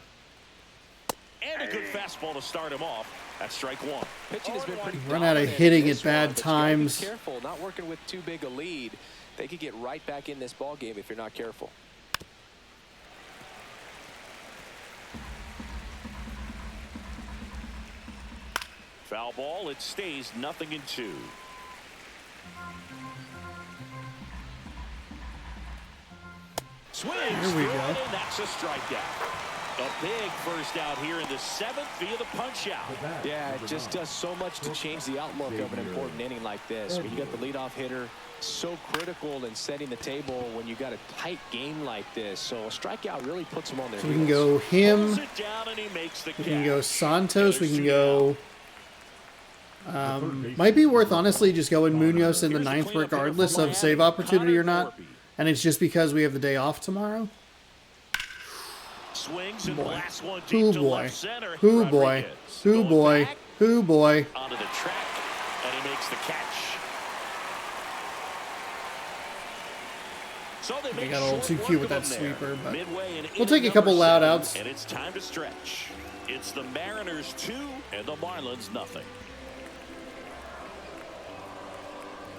[SPEAKER 2] And a good fastball to start him off. That's strike 1.
[SPEAKER 3] Pitching has been pretty
[SPEAKER 1] Run out of
[SPEAKER 3] dominant
[SPEAKER 1] hitting
[SPEAKER 3] in this
[SPEAKER 1] at bad
[SPEAKER 3] one, but you gotta
[SPEAKER 1] times.
[SPEAKER 3] Be careful, not working with too big a lead. They could get right back in this ball game if you're not careful.
[SPEAKER 2] Foul ball. It stays 0-2. Swings
[SPEAKER 1] There we
[SPEAKER 2] through
[SPEAKER 1] go.
[SPEAKER 2] it, and that's a strikeout. A big first out here in the 7th via the punch out.
[SPEAKER 4] The bat,
[SPEAKER 3] Yeah, it
[SPEAKER 4] number
[SPEAKER 3] just
[SPEAKER 4] 9.
[SPEAKER 3] does so much to change the outlook of an important inning like this. When you got the leadoff hitter, so critical in setting the table when you got a tight game like this. So a strikeout really puts them on their
[SPEAKER 1] So we can
[SPEAKER 3] heels.
[SPEAKER 1] go him.
[SPEAKER 2] Pulls it down and he makes the
[SPEAKER 1] We can go
[SPEAKER 2] catch.
[SPEAKER 1] Santos. We can
[SPEAKER 2] There's
[SPEAKER 1] go... might be worth, honestly, just going Munoz in the
[SPEAKER 2] Here's
[SPEAKER 1] 9th
[SPEAKER 2] cleanup hitter for
[SPEAKER 1] regardless of
[SPEAKER 2] Miami,
[SPEAKER 1] save opportunity or
[SPEAKER 2] Connor
[SPEAKER 1] not.
[SPEAKER 2] Thorpe.
[SPEAKER 1] And it's just because we have the day off tomorrow.
[SPEAKER 2] Swings and
[SPEAKER 1] Boy.
[SPEAKER 2] blasts one
[SPEAKER 1] Who
[SPEAKER 2] deep to
[SPEAKER 1] boy.
[SPEAKER 2] left center.
[SPEAKER 1] Who boy.
[SPEAKER 2] Rodriguez
[SPEAKER 1] Who
[SPEAKER 2] going
[SPEAKER 1] boy.
[SPEAKER 2] back
[SPEAKER 1] Who boy.
[SPEAKER 2] onto the track, and he makes the catch. So they make
[SPEAKER 1] got a little
[SPEAKER 2] short
[SPEAKER 1] too
[SPEAKER 2] work
[SPEAKER 1] cute with
[SPEAKER 2] of
[SPEAKER 1] that
[SPEAKER 2] them there.
[SPEAKER 1] sweeper, but
[SPEAKER 2] Midway in
[SPEAKER 1] we'll take
[SPEAKER 2] inning
[SPEAKER 1] a couple
[SPEAKER 2] number
[SPEAKER 1] loud
[SPEAKER 2] 7,
[SPEAKER 1] outs.
[SPEAKER 2] and it's time to stretch. It's the Mariners 2 and the Marlins nothing.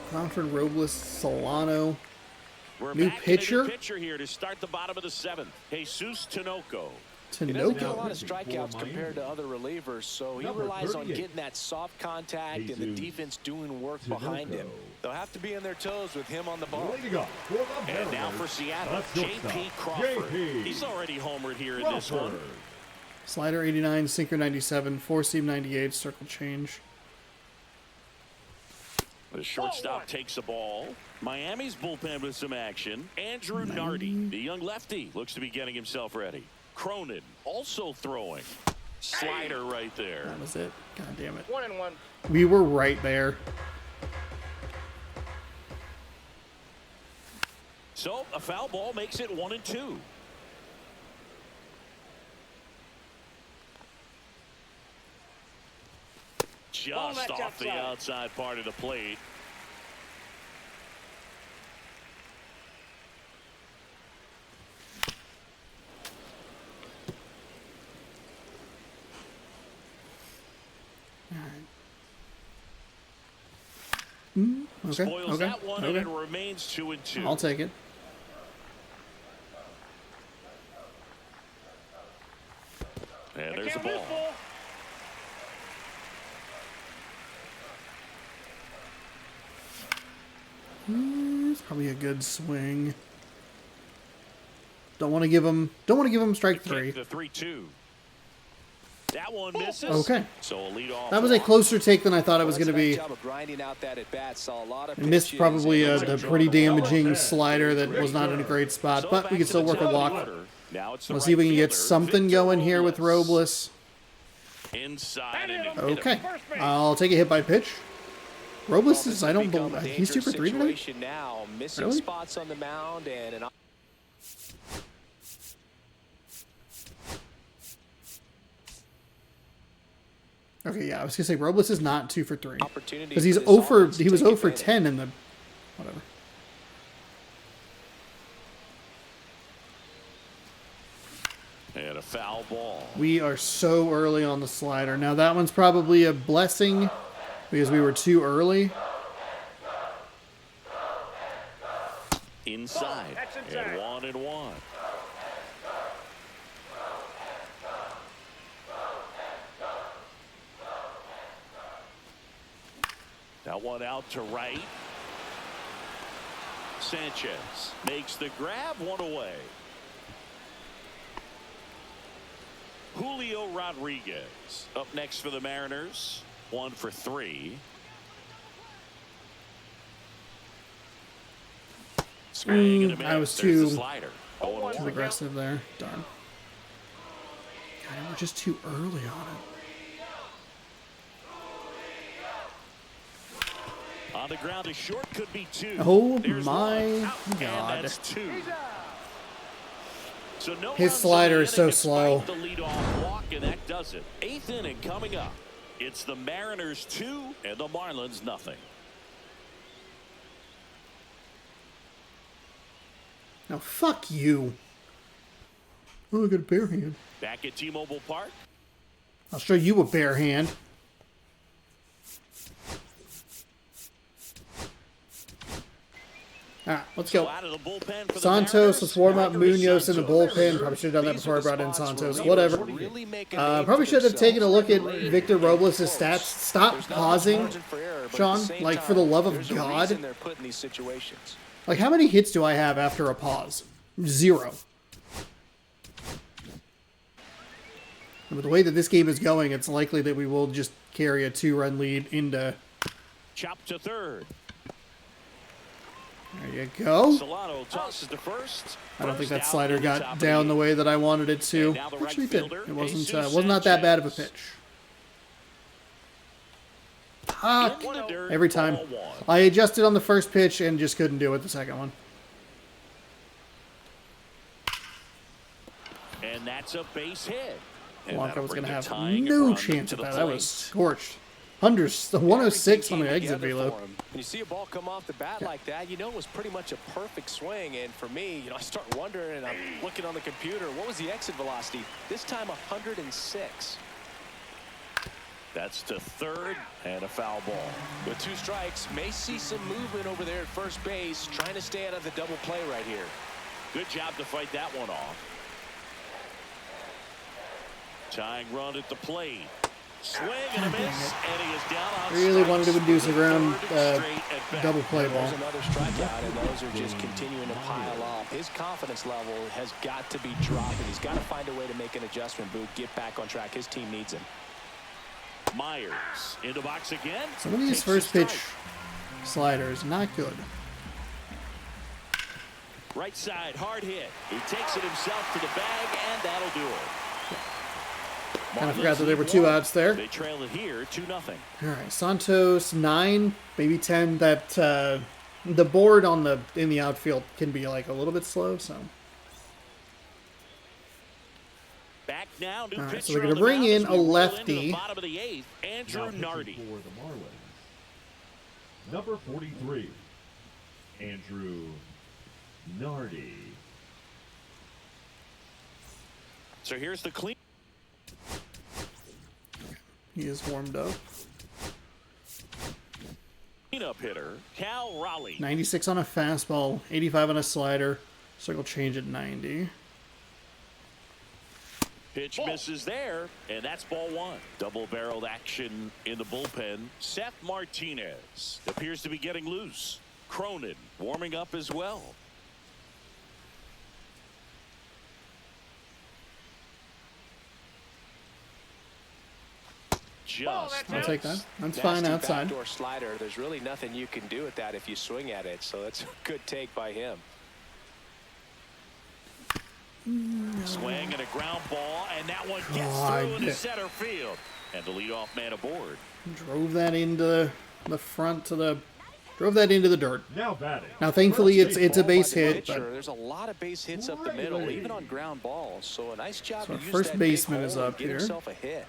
[SPEAKER 1] Crawford, Robles, Solano.
[SPEAKER 2] We're
[SPEAKER 1] New
[SPEAKER 2] back in
[SPEAKER 1] pitcher?
[SPEAKER 2] a new pitcher here to start the bottom of the 7th. Jesus Tinoco.
[SPEAKER 3] He doesn't get a
[SPEAKER 1] Tinoco.
[SPEAKER 3] lot of
[SPEAKER 4] For
[SPEAKER 3] strikeouts
[SPEAKER 4] Miami.
[SPEAKER 3] compared to other relievers, so he
[SPEAKER 4] Number
[SPEAKER 3] relies on
[SPEAKER 4] 38.
[SPEAKER 3] getting that soft contact and the
[SPEAKER 4] Jesus
[SPEAKER 3] defense doing work behind him.
[SPEAKER 4] Tinoco.
[SPEAKER 3] They'll have to be on their toes with him on the ball.
[SPEAKER 4] Leading off for the
[SPEAKER 2] And now
[SPEAKER 4] Mariners,
[SPEAKER 2] for Seattle,
[SPEAKER 4] the
[SPEAKER 2] J.P.
[SPEAKER 4] shortstop,
[SPEAKER 2] Crawford.
[SPEAKER 4] J.P.
[SPEAKER 2] He's already homered here in this one.
[SPEAKER 4] Crawford.
[SPEAKER 1] Slider 89, sinker 97, 4-seam 98, circle change.
[SPEAKER 2] The shortstop takes the ball. Miami's bullpen with some action. Andrew Nardi, the young lefty, looks to be getting himself ready. Cronin also throwing. Slider right there.
[SPEAKER 1] That was it. God damn it.
[SPEAKER 5] 1-1.
[SPEAKER 1] We were right there.
[SPEAKER 2] So a foul ball makes it 1-2. Just
[SPEAKER 5] that's
[SPEAKER 2] off the
[SPEAKER 5] outside.
[SPEAKER 2] outside part of the plate.
[SPEAKER 1] Okay,
[SPEAKER 2] Spoils
[SPEAKER 1] okay,
[SPEAKER 2] that one, and
[SPEAKER 1] okay.
[SPEAKER 2] it remains 2-2.
[SPEAKER 1] I'll take it.
[SPEAKER 2] And there's the
[SPEAKER 5] Count this
[SPEAKER 2] ball.
[SPEAKER 5] ball.
[SPEAKER 1] It's probably a good swing. Don't want to give him strike three.
[SPEAKER 2] The 3-2. That one misses.
[SPEAKER 1] Okay.
[SPEAKER 2] So a lead off.
[SPEAKER 1] That was a closer take than I thought it was going to be.
[SPEAKER 3] Job of grinding out that at bat. Saw a lot of
[SPEAKER 1] I missed
[SPEAKER 3] pitches
[SPEAKER 1] probably
[SPEAKER 3] and
[SPEAKER 1] a pretty damaging slider that was not in a great spot, but we can still work a walk.
[SPEAKER 2] Now it's the
[SPEAKER 1] Let's see if we
[SPEAKER 2] right
[SPEAKER 1] can get
[SPEAKER 2] fielder,
[SPEAKER 1] something
[SPEAKER 2] Victor
[SPEAKER 1] going here with Robles.
[SPEAKER 2] Inside and
[SPEAKER 1] Okay.
[SPEAKER 5] First base.
[SPEAKER 1] I'll take a hit by pitch. Robles
[SPEAKER 3] This
[SPEAKER 1] is,
[SPEAKER 3] has
[SPEAKER 1] I don't
[SPEAKER 3] become a
[SPEAKER 1] believe, he's 2 for
[SPEAKER 3] dangerous
[SPEAKER 1] 3 today?
[SPEAKER 3] situation now, missing
[SPEAKER 1] Really?
[SPEAKER 3] spots on the mound and an
[SPEAKER 1] Okay, yeah, I was gonna say Robles is not 2 for 3
[SPEAKER 3] opportunity.
[SPEAKER 1] because he's
[SPEAKER 3] for this
[SPEAKER 1] 0 for
[SPEAKER 3] offense to
[SPEAKER 1] he was
[SPEAKER 3] take
[SPEAKER 1] 0 for
[SPEAKER 3] advantage.
[SPEAKER 1] 10 in the whatever.
[SPEAKER 2] And a foul ball.
[SPEAKER 1] We are so early on the slider. Now that one's probably a blessing because we were too early.
[SPEAKER 2] Inside.
[SPEAKER 5] That's inside.
[SPEAKER 2] And 1-1. That one out to right. Sanchez makes the grab, 1 away. Julio Rodriguez up next for the Mariners. 1 for 3. Swing and a miss.
[SPEAKER 1] I was
[SPEAKER 2] There's the
[SPEAKER 1] too-
[SPEAKER 2] slider.
[SPEAKER 1] Too
[SPEAKER 2] 0-1.
[SPEAKER 1] aggressive there. Darn. God, we're just too early on it.
[SPEAKER 2] On the ground, a short could be 2.
[SPEAKER 1] Oh
[SPEAKER 2] There's
[SPEAKER 1] my
[SPEAKER 2] one. Out,
[SPEAKER 1] God.
[SPEAKER 2] And that's 2. So no
[SPEAKER 1] His
[SPEAKER 2] runs
[SPEAKER 1] slider
[SPEAKER 2] in the
[SPEAKER 1] is so
[SPEAKER 2] inning
[SPEAKER 1] slow.
[SPEAKER 2] despite the leadoff walk, and that does it. 8th inning coming up. It's the Mariners 2 and the Marlins nothing.
[SPEAKER 1] Now fuck you. Oh, I got a bare hand.
[SPEAKER 2] Back at T-Mobile Park.
[SPEAKER 1] I'll show you a bare hand. Alright, let's
[SPEAKER 2] So
[SPEAKER 1] go.
[SPEAKER 2] out of the bullpen for the
[SPEAKER 1] Santos,
[SPEAKER 2] Mariners,
[SPEAKER 1] let's warm up
[SPEAKER 2] Gregory
[SPEAKER 1] Munoz in the
[SPEAKER 2] Santos.
[SPEAKER 1] bullpen. Probably should have done that
[SPEAKER 3] These
[SPEAKER 1] before I
[SPEAKER 3] are the
[SPEAKER 1] brought in
[SPEAKER 3] spots
[SPEAKER 1] Santos.
[SPEAKER 3] where
[SPEAKER 1] Whatever.
[SPEAKER 3] relievers really make a name
[SPEAKER 1] Probably
[SPEAKER 3] for
[SPEAKER 1] should have taken a look at
[SPEAKER 3] themselves.
[SPEAKER 1] Victor Robles' stats. Stop
[SPEAKER 3] There's not much
[SPEAKER 1] pausing.
[SPEAKER 3] margin for error, but at the
[SPEAKER 1] Sean,
[SPEAKER 3] same
[SPEAKER 1] like, for the
[SPEAKER 3] time,
[SPEAKER 1] love of
[SPEAKER 3] there's a
[SPEAKER 1] God.
[SPEAKER 3] reason they're put in these situations.
[SPEAKER 1] Like, how many hits do I have after a pause? 0. And with the way that this game is going, it's likely that we will just carry a 2-run lead into...
[SPEAKER 2] Chop to third.
[SPEAKER 1] There you go.
[SPEAKER 2] Solano tosses to first.
[SPEAKER 1] I don't think
[SPEAKER 2] First
[SPEAKER 1] that
[SPEAKER 2] out
[SPEAKER 1] slider
[SPEAKER 2] in the top
[SPEAKER 1] got
[SPEAKER 2] of
[SPEAKER 1] down the
[SPEAKER 2] eighth.
[SPEAKER 1] way that I wanted it to.
[SPEAKER 2] And now the right
[SPEAKER 1] Actually, it did.
[SPEAKER 2] fielder,
[SPEAKER 1] It wasn't
[SPEAKER 2] Jesus
[SPEAKER 1] not that bad of a
[SPEAKER 2] Sanchez.
[SPEAKER 1] pitch. Fuck.
[SPEAKER 2] In the dirt,
[SPEAKER 1] Every time.
[SPEAKER 2] ball 1.
[SPEAKER 1] I adjusted on the first pitch and just couldn't do it the second one.
[SPEAKER 2] And that's a base hit. And
[SPEAKER 1] Blanca
[SPEAKER 2] that'll
[SPEAKER 1] was going
[SPEAKER 2] bring
[SPEAKER 1] to
[SPEAKER 2] the
[SPEAKER 1] have
[SPEAKER 2] tying
[SPEAKER 1] no
[SPEAKER 2] run
[SPEAKER 1] chance
[SPEAKER 2] to
[SPEAKER 1] at
[SPEAKER 2] the
[SPEAKER 1] that. That
[SPEAKER 2] plate.
[SPEAKER 1] was scorched. Hundreds, the 106 on the
[SPEAKER 3] Everything
[SPEAKER 1] exit
[SPEAKER 3] came together
[SPEAKER 1] velo.
[SPEAKER 3] for him. When you see a ball come off the bat like that, you know it was pretty much a perfect swing. And for me, I start wondering, and I'm looking on the computer, what was the exit velocity? This time 106.
[SPEAKER 2] That's to third and a foul ball.
[SPEAKER 3] With 2 strikes, may see some movement over there at first base, trying to stay out of the double play right here.
[SPEAKER 2] Good job to fight that one off. Tying run at the plate. Swing and a miss, and he is down on
[SPEAKER 1] Really
[SPEAKER 2] strikes
[SPEAKER 1] wanted to induce
[SPEAKER 2] for
[SPEAKER 1] a
[SPEAKER 2] the
[SPEAKER 1] ground
[SPEAKER 2] third straight at bat.
[SPEAKER 1] double play ball.
[SPEAKER 3] There's another strikeout, and those are just continuing to pile up. His confidence level has got to be dropping. He's got to find a way to make an adjustment, Boot, get back on track. His team needs him.
[SPEAKER 2] Myers in the box again.
[SPEAKER 1] Some of these
[SPEAKER 2] Takes the
[SPEAKER 1] first pitch
[SPEAKER 2] strike.
[SPEAKER 1] sliders, not good.
[SPEAKER 2] Right side, hard hit. He takes it himself to the bag, and that'll do it.
[SPEAKER 1] Kind of forgot that there were 2 outs there.
[SPEAKER 2] They trail it here 2-0.
[SPEAKER 1] All right, Santos 9, maybe 10. That the board on in the outfield can be like a little bit slow. So
[SPEAKER 2] Back now, new
[SPEAKER 1] All right,
[SPEAKER 2] pitcher
[SPEAKER 1] so we're
[SPEAKER 2] on
[SPEAKER 1] gonna
[SPEAKER 2] the
[SPEAKER 1] bring
[SPEAKER 2] mound
[SPEAKER 1] in
[SPEAKER 2] as
[SPEAKER 1] a
[SPEAKER 2] we roll into
[SPEAKER 1] lefty.
[SPEAKER 2] the bottom of the 8th, Andrew
[SPEAKER 4] Now pitching
[SPEAKER 2] Nardi.
[SPEAKER 4] for the Marlins. Number 43, Andrew Nardi.
[SPEAKER 2] So here's the clean.
[SPEAKER 1] he is warmed up.
[SPEAKER 2] Cleanup hitter, Cal Raleigh.
[SPEAKER 1] 96 on a fastball, 85 on a slider. Circle change at 90.
[SPEAKER 2] Pitch misses there, and that's ball 1. Double-barreled action in the bullpen. Seth Martinez appears to be getting loose. Cronin warming up as well. Just
[SPEAKER 1] I'll take that. That's
[SPEAKER 3] Nasty
[SPEAKER 1] fine outside.
[SPEAKER 3] backdoor slider. There's really nothing you can do with that if you swing at it. So that's a good take by him.
[SPEAKER 2] Swing and a ground ball, and that one gets
[SPEAKER 1] God.
[SPEAKER 2] through into center field. And the leadoff man aboard.
[SPEAKER 1] Drove that into the front to the... Drove that into the dirt.
[SPEAKER 4] Now batting.
[SPEAKER 1] Now, thankfully, it's a base
[SPEAKER 3] Ball by the
[SPEAKER 1] hit,
[SPEAKER 3] pitcher.
[SPEAKER 1] but
[SPEAKER 3] There's a lot of base hits up the middle, even on ground balls. So a nice job
[SPEAKER 1] So
[SPEAKER 3] to
[SPEAKER 1] our
[SPEAKER 3] use
[SPEAKER 1] first
[SPEAKER 3] that
[SPEAKER 1] baseman
[SPEAKER 3] big
[SPEAKER 1] is
[SPEAKER 3] hole
[SPEAKER 1] up
[SPEAKER 3] and get
[SPEAKER 1] here.
[SPEAKER 3] himself a hit.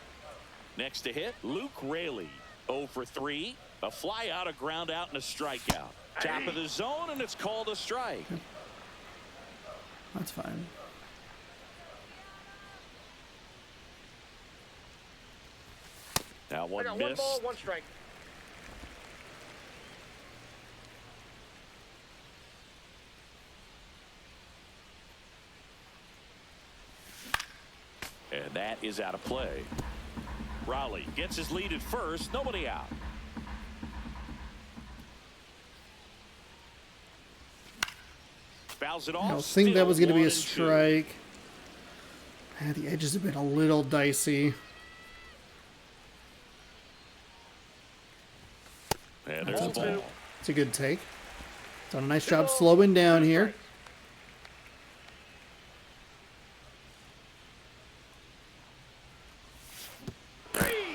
[SPEAKER 2] Next to hit, Luke Raley. 0 for 3. A fly out, a ground out, and a strikeout. Top of the zone, and it's called a strike.
[SPEAKER 1] that's fine.
[SPEAKER 2] Now
[SPEAKER 5] I
[SPEAKER 2] one
[SPEAKER 5] got one
[SPEAKER 2] missed.
[SPEAKER 5] ball, one strike.
[SPEAKER 2] And that is out of play. Raleigh gets his lead at first. Nobody out. Fouls it off.
[SPEAKER 1] I don't think that was going to be a
[SPEAKER 2] Still 1-2.
[SPEAKER 1] strike. The edges have been a little dicey.
[SPEAKER 2] And there's a
[SPEAKER 1] That's
[SPEAKER 2] ball.
[SPEAKER 1] It's a good take. Done a nice job slowing down here.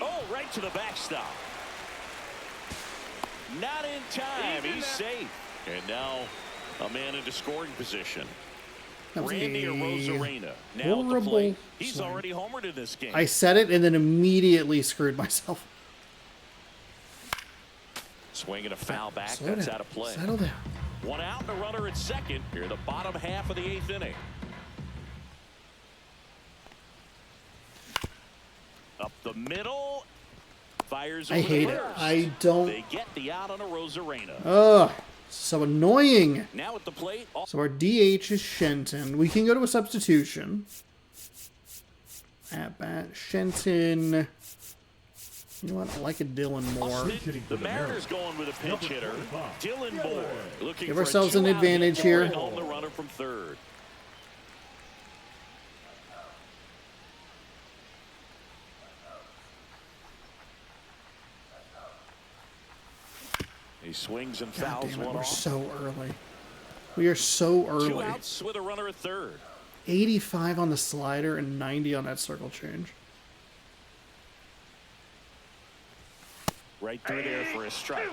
[SPEAKER 2] Oh, right to the backstop. Not in time. He's safe. And now a man into scoring position.
[SPEAKER 1] That was
[SPEAKER 2] Randy
[SPEAKER 1] a
[SPEAKER 2] Arozarena. Now at the
[SPEAKER 1] horrible
[SPEAKER 2] plate. He's
[SPEAKER 1] swing.
[SPEAKER 2] already homered in this game.
[SPEAKER 1] I said it and then immediately screwed myself.
[SPEAKER 2] Swinging a foul back.
[SPEAKER 1] Slow
[SPEAKER 2] That's
[SPEAKER 1] down.
[SPEAKER 2] out of play.
[SPEAKER 1] Settle down.
[SPEAKER 2] One out and a runner at second. Here the bottom half of the 8th inning. Up the middle. Fires over
[SPEAKER 1] I hate
[SPEAKER 2] the
[SPEAKER 1] it.
[SPEAKER 2] first.
[SPEAKER 1] I don't...
[SPEAKER 2] They get the out on a Arozarena.
[SPEAKER 1] Ugh. So annoying.
[SPEAKER 2] Now at the plate.
[SPEAKER 1] So our DH is Shenton. We can go to a substitution. At bat. Shenton. You know what? I like a Dylan more.
[SPEAKER 4] Hitting for
[SPEAKER 2] The Mariners going with a pinch hitter. Dylan Moore. Looking
[SPEAKER 1] Give
[SPEAKER 2] for a
[SPEAKER 1] ourselves an
[SPEAKER 2] 2-out
[SPEAKER 1] advantage
[SPEAKER 2] hit to
[SPEAKER 1] here.
[SPEAKER 2] bring home the runner from third. He swings and
[SPEAKER 1] God
[SPEAKER 2] fouls
[SPEAKER 1] damn it,
[SPEAKER 2] one
[SPEAKER 1] we're
[SPEAKER 2] off.
[SPEAKER 1] so early. We are so
[SPEAKER 2] 2
[SPEAKER 1] early.
[SPEAKER 2] outs with a runner at third.
[SPEAKER 1] 85 on the slider and 90 on that circle change.
[SPEAKER 2] Right through there for a strike.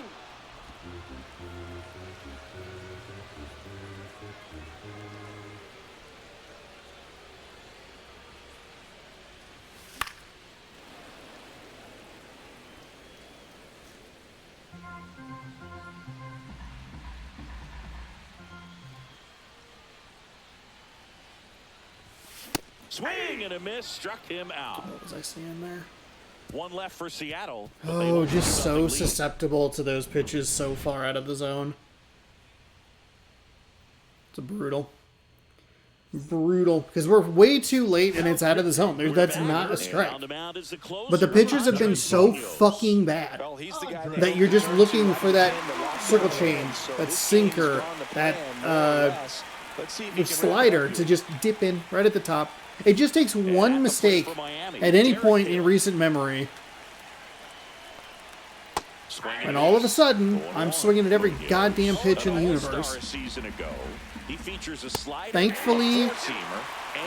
[SPEAKER 2] Swing and a miss, struck him out.
[SPEAKER 1] What was I seeing there?
[SPEAKER 2] One left for Seattle. but they
[SPEAKER 1] Oh,
[SPEAKER 2] hold
[SPEAKER 1] just so
[SPEAKER 2] 1-0 lead.
[SPEAKER 1] susceptible to those pitches so far out of the zone. It's a brutal. Brutal. Because we're way too late and it's out of the zone. That's not a strike.
[SPEAKER 2] On the mound is the closer,
[SPEAKER 1] But the pitches have been
[SPEAKER 2] Andre
[SPEAKER 1] so
[SPEAKER 2] Munoz.
[SPEAKER 1] fucking bad
[SPEAKER 3] Well, he's the guy
[SPEAKER 1] that you're just looking for that circle change, that sinker, that the slider to just dip in right at the top. It just takes one mistake at any point in recent memory, and all of a sudden, I'm swinging at every goddamn pitch in the universe. Thankfully,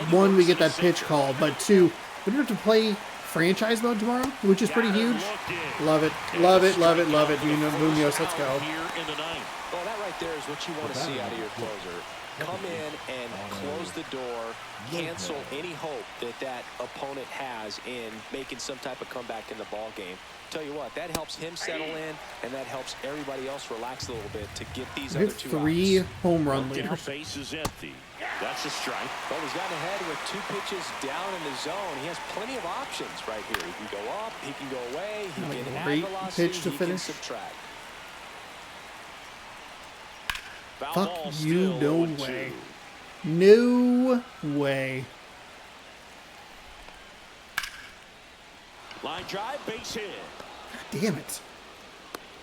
[SPEAKER 1] one, we get that pitch call, but two, we don't have to play franchise mode tomorrow, which is pretty huge. Love it, love it, love it, love it. Munoz, let's go.
[SPEAKER 3] Well, that right there is what you want to see out of your closer. Come in and close the door, cancel any hope that that opponent has in making some type of comeback in the ball game. Tell you what, that helps him settle in, and that helps everybody else relax a little bit to get these
[SPEAKER 1] We
[SPEAKER 3] other
[SPEAKER 1] have
[SPEAKER 3] two
[SPEAKER 1] 3
[SPEAKER 3] outs.
[SPEAKER 1] home run
[SPEAKER 2] Now
[SPEAKER 1] leaders.
[SPEAKER 2] base is empty. That's a strike.
[SPEAKER 3] Well, he's gotten ahead with 2 pitches down in the zone. He has plenty of options right here. He can go up, he can go away, he
[SPEAKER 1] Not a
[SPEAKER 3] can add
[SPEAKER 1] great
[SPEAKER 3] velocity,
[SPEAKER 1] pitch to
[SPEAKER 3] he can
[SPEAKER 1] finish.
[SPEAKER 3] subtract.
[SPEAKER 2] Foul
[SPEAKER 1] Fuck
[SPEAKER 2] ball
[SPEAKER 1] you,
[SPEAKER 2] still
[SPEAKER 1] no
[SPEAKER 2] 0-2.
[SPEAKER 1] way. No way.
[SPEAKER 2] Line drive, base hit.
[SPEAKER 1] Damn it.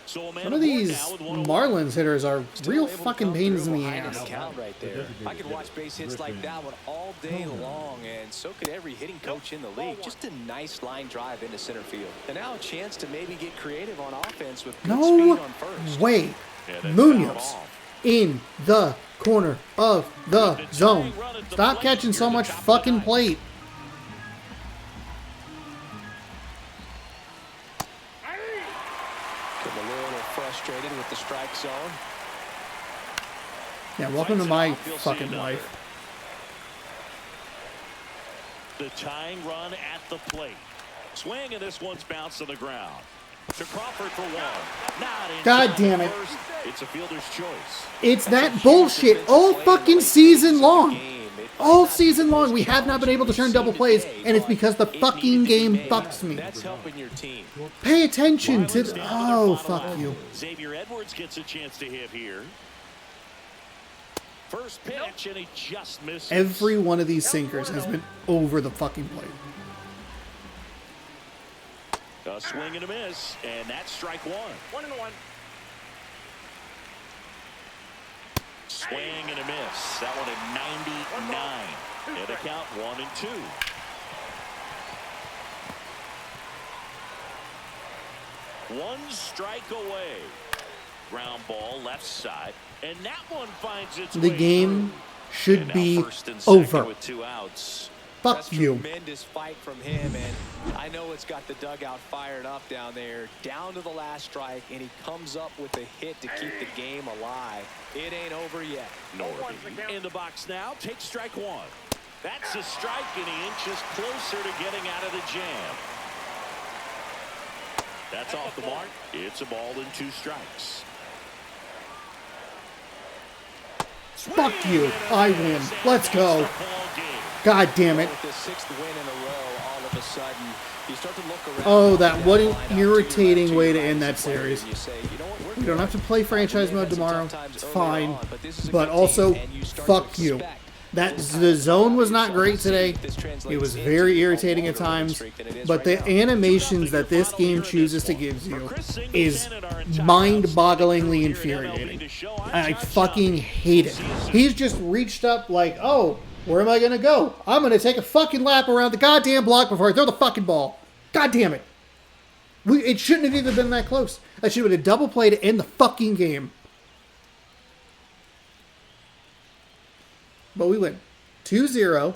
[SPEAKER 2] So a man
[SPEAKER 1] Some of
[SPEAKER 2] aboard
[SPEAKER 1] these
[SPEAKER 2] now with 1-0.
[SPEAKER 1] Marlins hitters are
[SPEAKER 3] Still
[SPEAKER 1] real
[SPEAKER 3] able to
[SPEAKER 1] fucking
[SPEAKER 3] come
[SPEAKER 1] pains
[SPEAKER 3] through
[SPEAKER 1] in the
[SPEAKER 3] behind
[SPEAKER 1] ass.
[SPEAKER 3] the count right there. I could watch base hits like that one all day long, and so could every hitting coach in the league. Just a nice line drive into center field. And now a chance to maybe get creative on offense with good speed
[SPEAKER 1] No
[SPEAKER 3] on first.
[SPEAKER 1] way.
[SPEAKER 2] Yeah, that's fouled
[SPEAKER 1] Munoz
[SPEAKER 2] off.
[SPEAKER 1] in the corner of the zone. Stop catching so much fucking plate.
[SPEAKER 3] Give him a little frustrated with the strike zone.
[SPEAKER 1] Yeah, welcome to my fucking life.
[SPEAKER 2] The tying run at the plate. Swing, and this one's bounced to the ground. To Crawford for one. Not in
[SPEAKER 1] God
[SPEAKER 2] time
[SPEAKER 1] damn it.
[SPEAKER 2] first. It's a fielder's choice.
[SPEAKER 1] It's that bullshit all fucking season long. All season long, we have not been able to turn double plays, and it's because the fucking game fucks me.
[SPEAKER 3] That's helping your team.
[SPEAKER 1] Pay attention to... Oh, fuck you.
[SPEAKER 2] Xavier Edwards gets a chance to hit here. First pitch, and he just misses.
[SPEAKER 1] Every one of these sinkers has been over the fucking plate.
[SPEAKER 2] A swing and a miss, and that's strike one.
[SPEAKER 5] 1-1.
[SPEAKER 2] Swing and a miss. That one at 99. And a count 1-2. One strike away. Ground ball left side. And that one finds its
[SPEAKER 1] The
[SPEAKER 2] way
[SPEAKER 1] game
[SPEAKER 2] through.
[SPEAKER 1] should
[SPEAKER 2] And now
[SPEAKER 1] be
[SPEAKER 2] first and second
[SPEAKER 1] over.
[SPEAKER 2] with 2 outs.
[SPEAKER 1] Fuck
[SPEAKER 3] That's
[SPEAKER 1] you.
[SPEAKER 3] Tremendous fight from him, and I know it's got the dugout fired up down there, down to the last strike, and he comes up with a hit to keep the game alive. It ain't over yet.
[SPEAKER 2] Norby in the box now. Takes strike one. That's a strike, and he inches closer to getting out of the jam. That's off the mark. It's a ball and 2 strikes.
[SPEAKER 1] Fuck you. I win. Let's go. God damn it.
[SPEAKER 3] With the 6th win in a row, all of a sudden, you start to look around.
[SPEAKER 1] Oh, that what an
[SPEAKER 3] lineup,
[SPEAKER 1] irritating
[SPEAKER 3] 2
[SPEAKER 1] way to
[SPEAKER 3] lines
[SPEAKER 1] end that
[SPEAKER 3] of players,
[SPEAKER 1] series.
[SPEAKER 3] and you say, you know what, we're
[SPEAKER 1] We
[SPEAKER 3] good.
[SPEAKER 1] don't have to play franchise mode tomorrow. It's fine. But also, fuck you. The zone was not great today. It was very irritating at times. But the animations that this game chooses to give you is mind-bogglingly infuriating. I fucking hate it. He's just reached up like, oh, where am I going to go? I'm going to take a fucking lap around the goddamn block before I throw the fucking ball. God damn it. It shouldn't have even been that close. That should have been a double play to end the fucking game. But we win 2-0.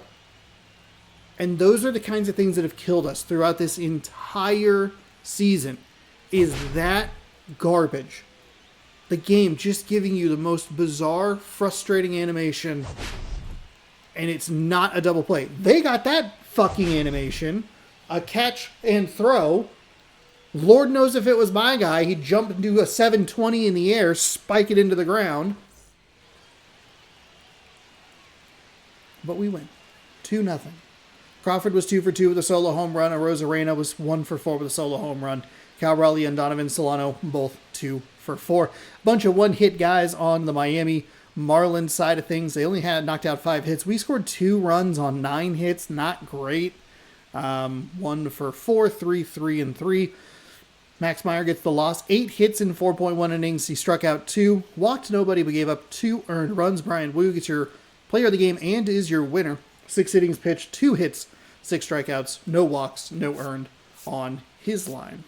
[SPEAKER 1] And those are the kinds of things that have killed us throughout this entire season. Is that garbage. The game just giving you the most bizarre, frustrating animation. And it's not a double play. They got that fucking animation. A catch and throw. Lord knows if it was my guy, he'd jump and do a 720 in the air, spike it into the ground. But we win. 2-0. Crawford was 2 for 2 with a solo home run. Rosarena was 1 for 4 with a solo home run. Cal Raleigh and Donovan Solano both 2 for 4. Bunch of one-hit guys on the Miami Marlins side of things. They only had knocked out 5 hits. We scored 2 runs on 9 hits. Not great. 1 for 4, 3 and 3. Max Meyer gets the loss. 8 hits in 4.1 innings. He struck out 2. Walked nobody, but gave up 2 earned runs. Brian Wu gets your player of the game and is your winner. 6 innings pitched, 2 hits, 6 strikeouts, no walks, no earned on his line.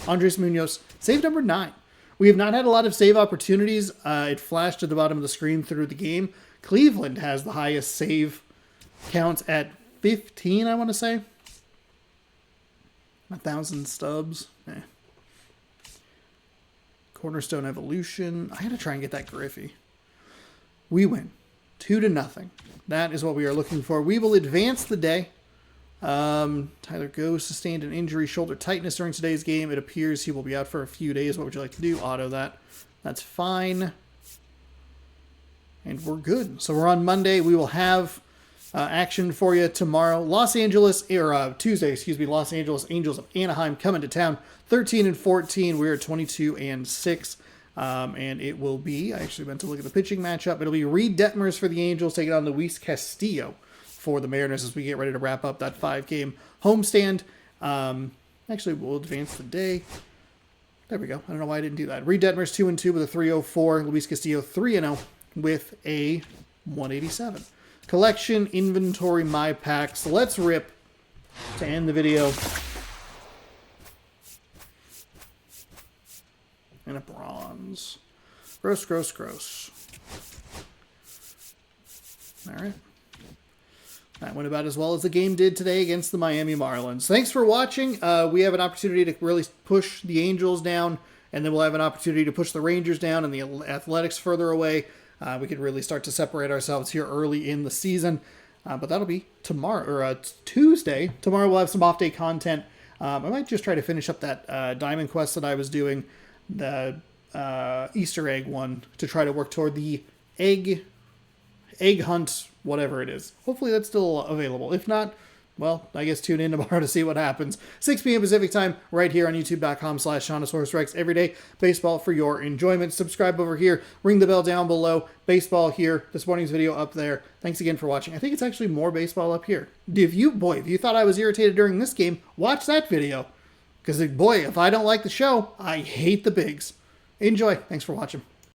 [SPEAKER 1] Andres Munoz, save number 9. We have not had a lot of save opportunities. It flashed at the bottom of the screen through the game. Cleveland has the highest save counts at 15, I want to say. 1,000 stubs. Cornerstone Evolution. I got to try and get that Griffey. We win. 2-0. That is what we are looking for. We will advance the day. Tyler Goh sustained an injury, shoulder tightness during today's game. It appears he will be out for a few days. What would you like to do? Auto that. That's fine. And we're good. So we're on Monday. We will have action for you tomorrow. Tuesday, Los Angeles Angels of Anaheim coming to town. 13-14. We're at 22-6. And it will be, I actually meant to look at the pitching matchup. It'll be Reed Detmers for the Angels taking on Luis Castillo for the Mariners as we get ready to wrap up that 5-game homestand. Actually, we'll advance the day. There we go. I don't know why I didn't do that. Reed Detmers 2-2 with a 3.04. Luis Castillo 3-0 with a 187. Collection, inventory, my packs. Let's rip to end the video. And a bronze. Gross, gross, gross. All right. That went about as well as the game did today against the Miami Marlins. Thanks for watching. We have an opportunity to really push the Angels down and then we'll have an opportunity to push the Rangers down and the Athletics further away. We could really start to separate ourselves here early in the season. But that'll be tomorrow, or Tuesday. Tomorrow we'll have some off-day content. I might just try to finish up that Diamond Quest that I was doing, the Easter egg one, to try to work toward the egg hunt, whatever it is. Hopefully that's still available. If not, well, I guess tune in tomorrow to see what happens. 6 p.m. Pacific time, right here on youtube.com/ShaunasaurusRex. Everyday baseball for your enjoyment. Subscribe over here. Ring the bell down below. Baseball here. This morning's video up there. Thanks again for watching. I think it's actually more baseball up here. If you thought I was irritated during this game, watch that video. Because, boy, if I don't like the show, I hate the bigs. Enjoy. Thanks for watching.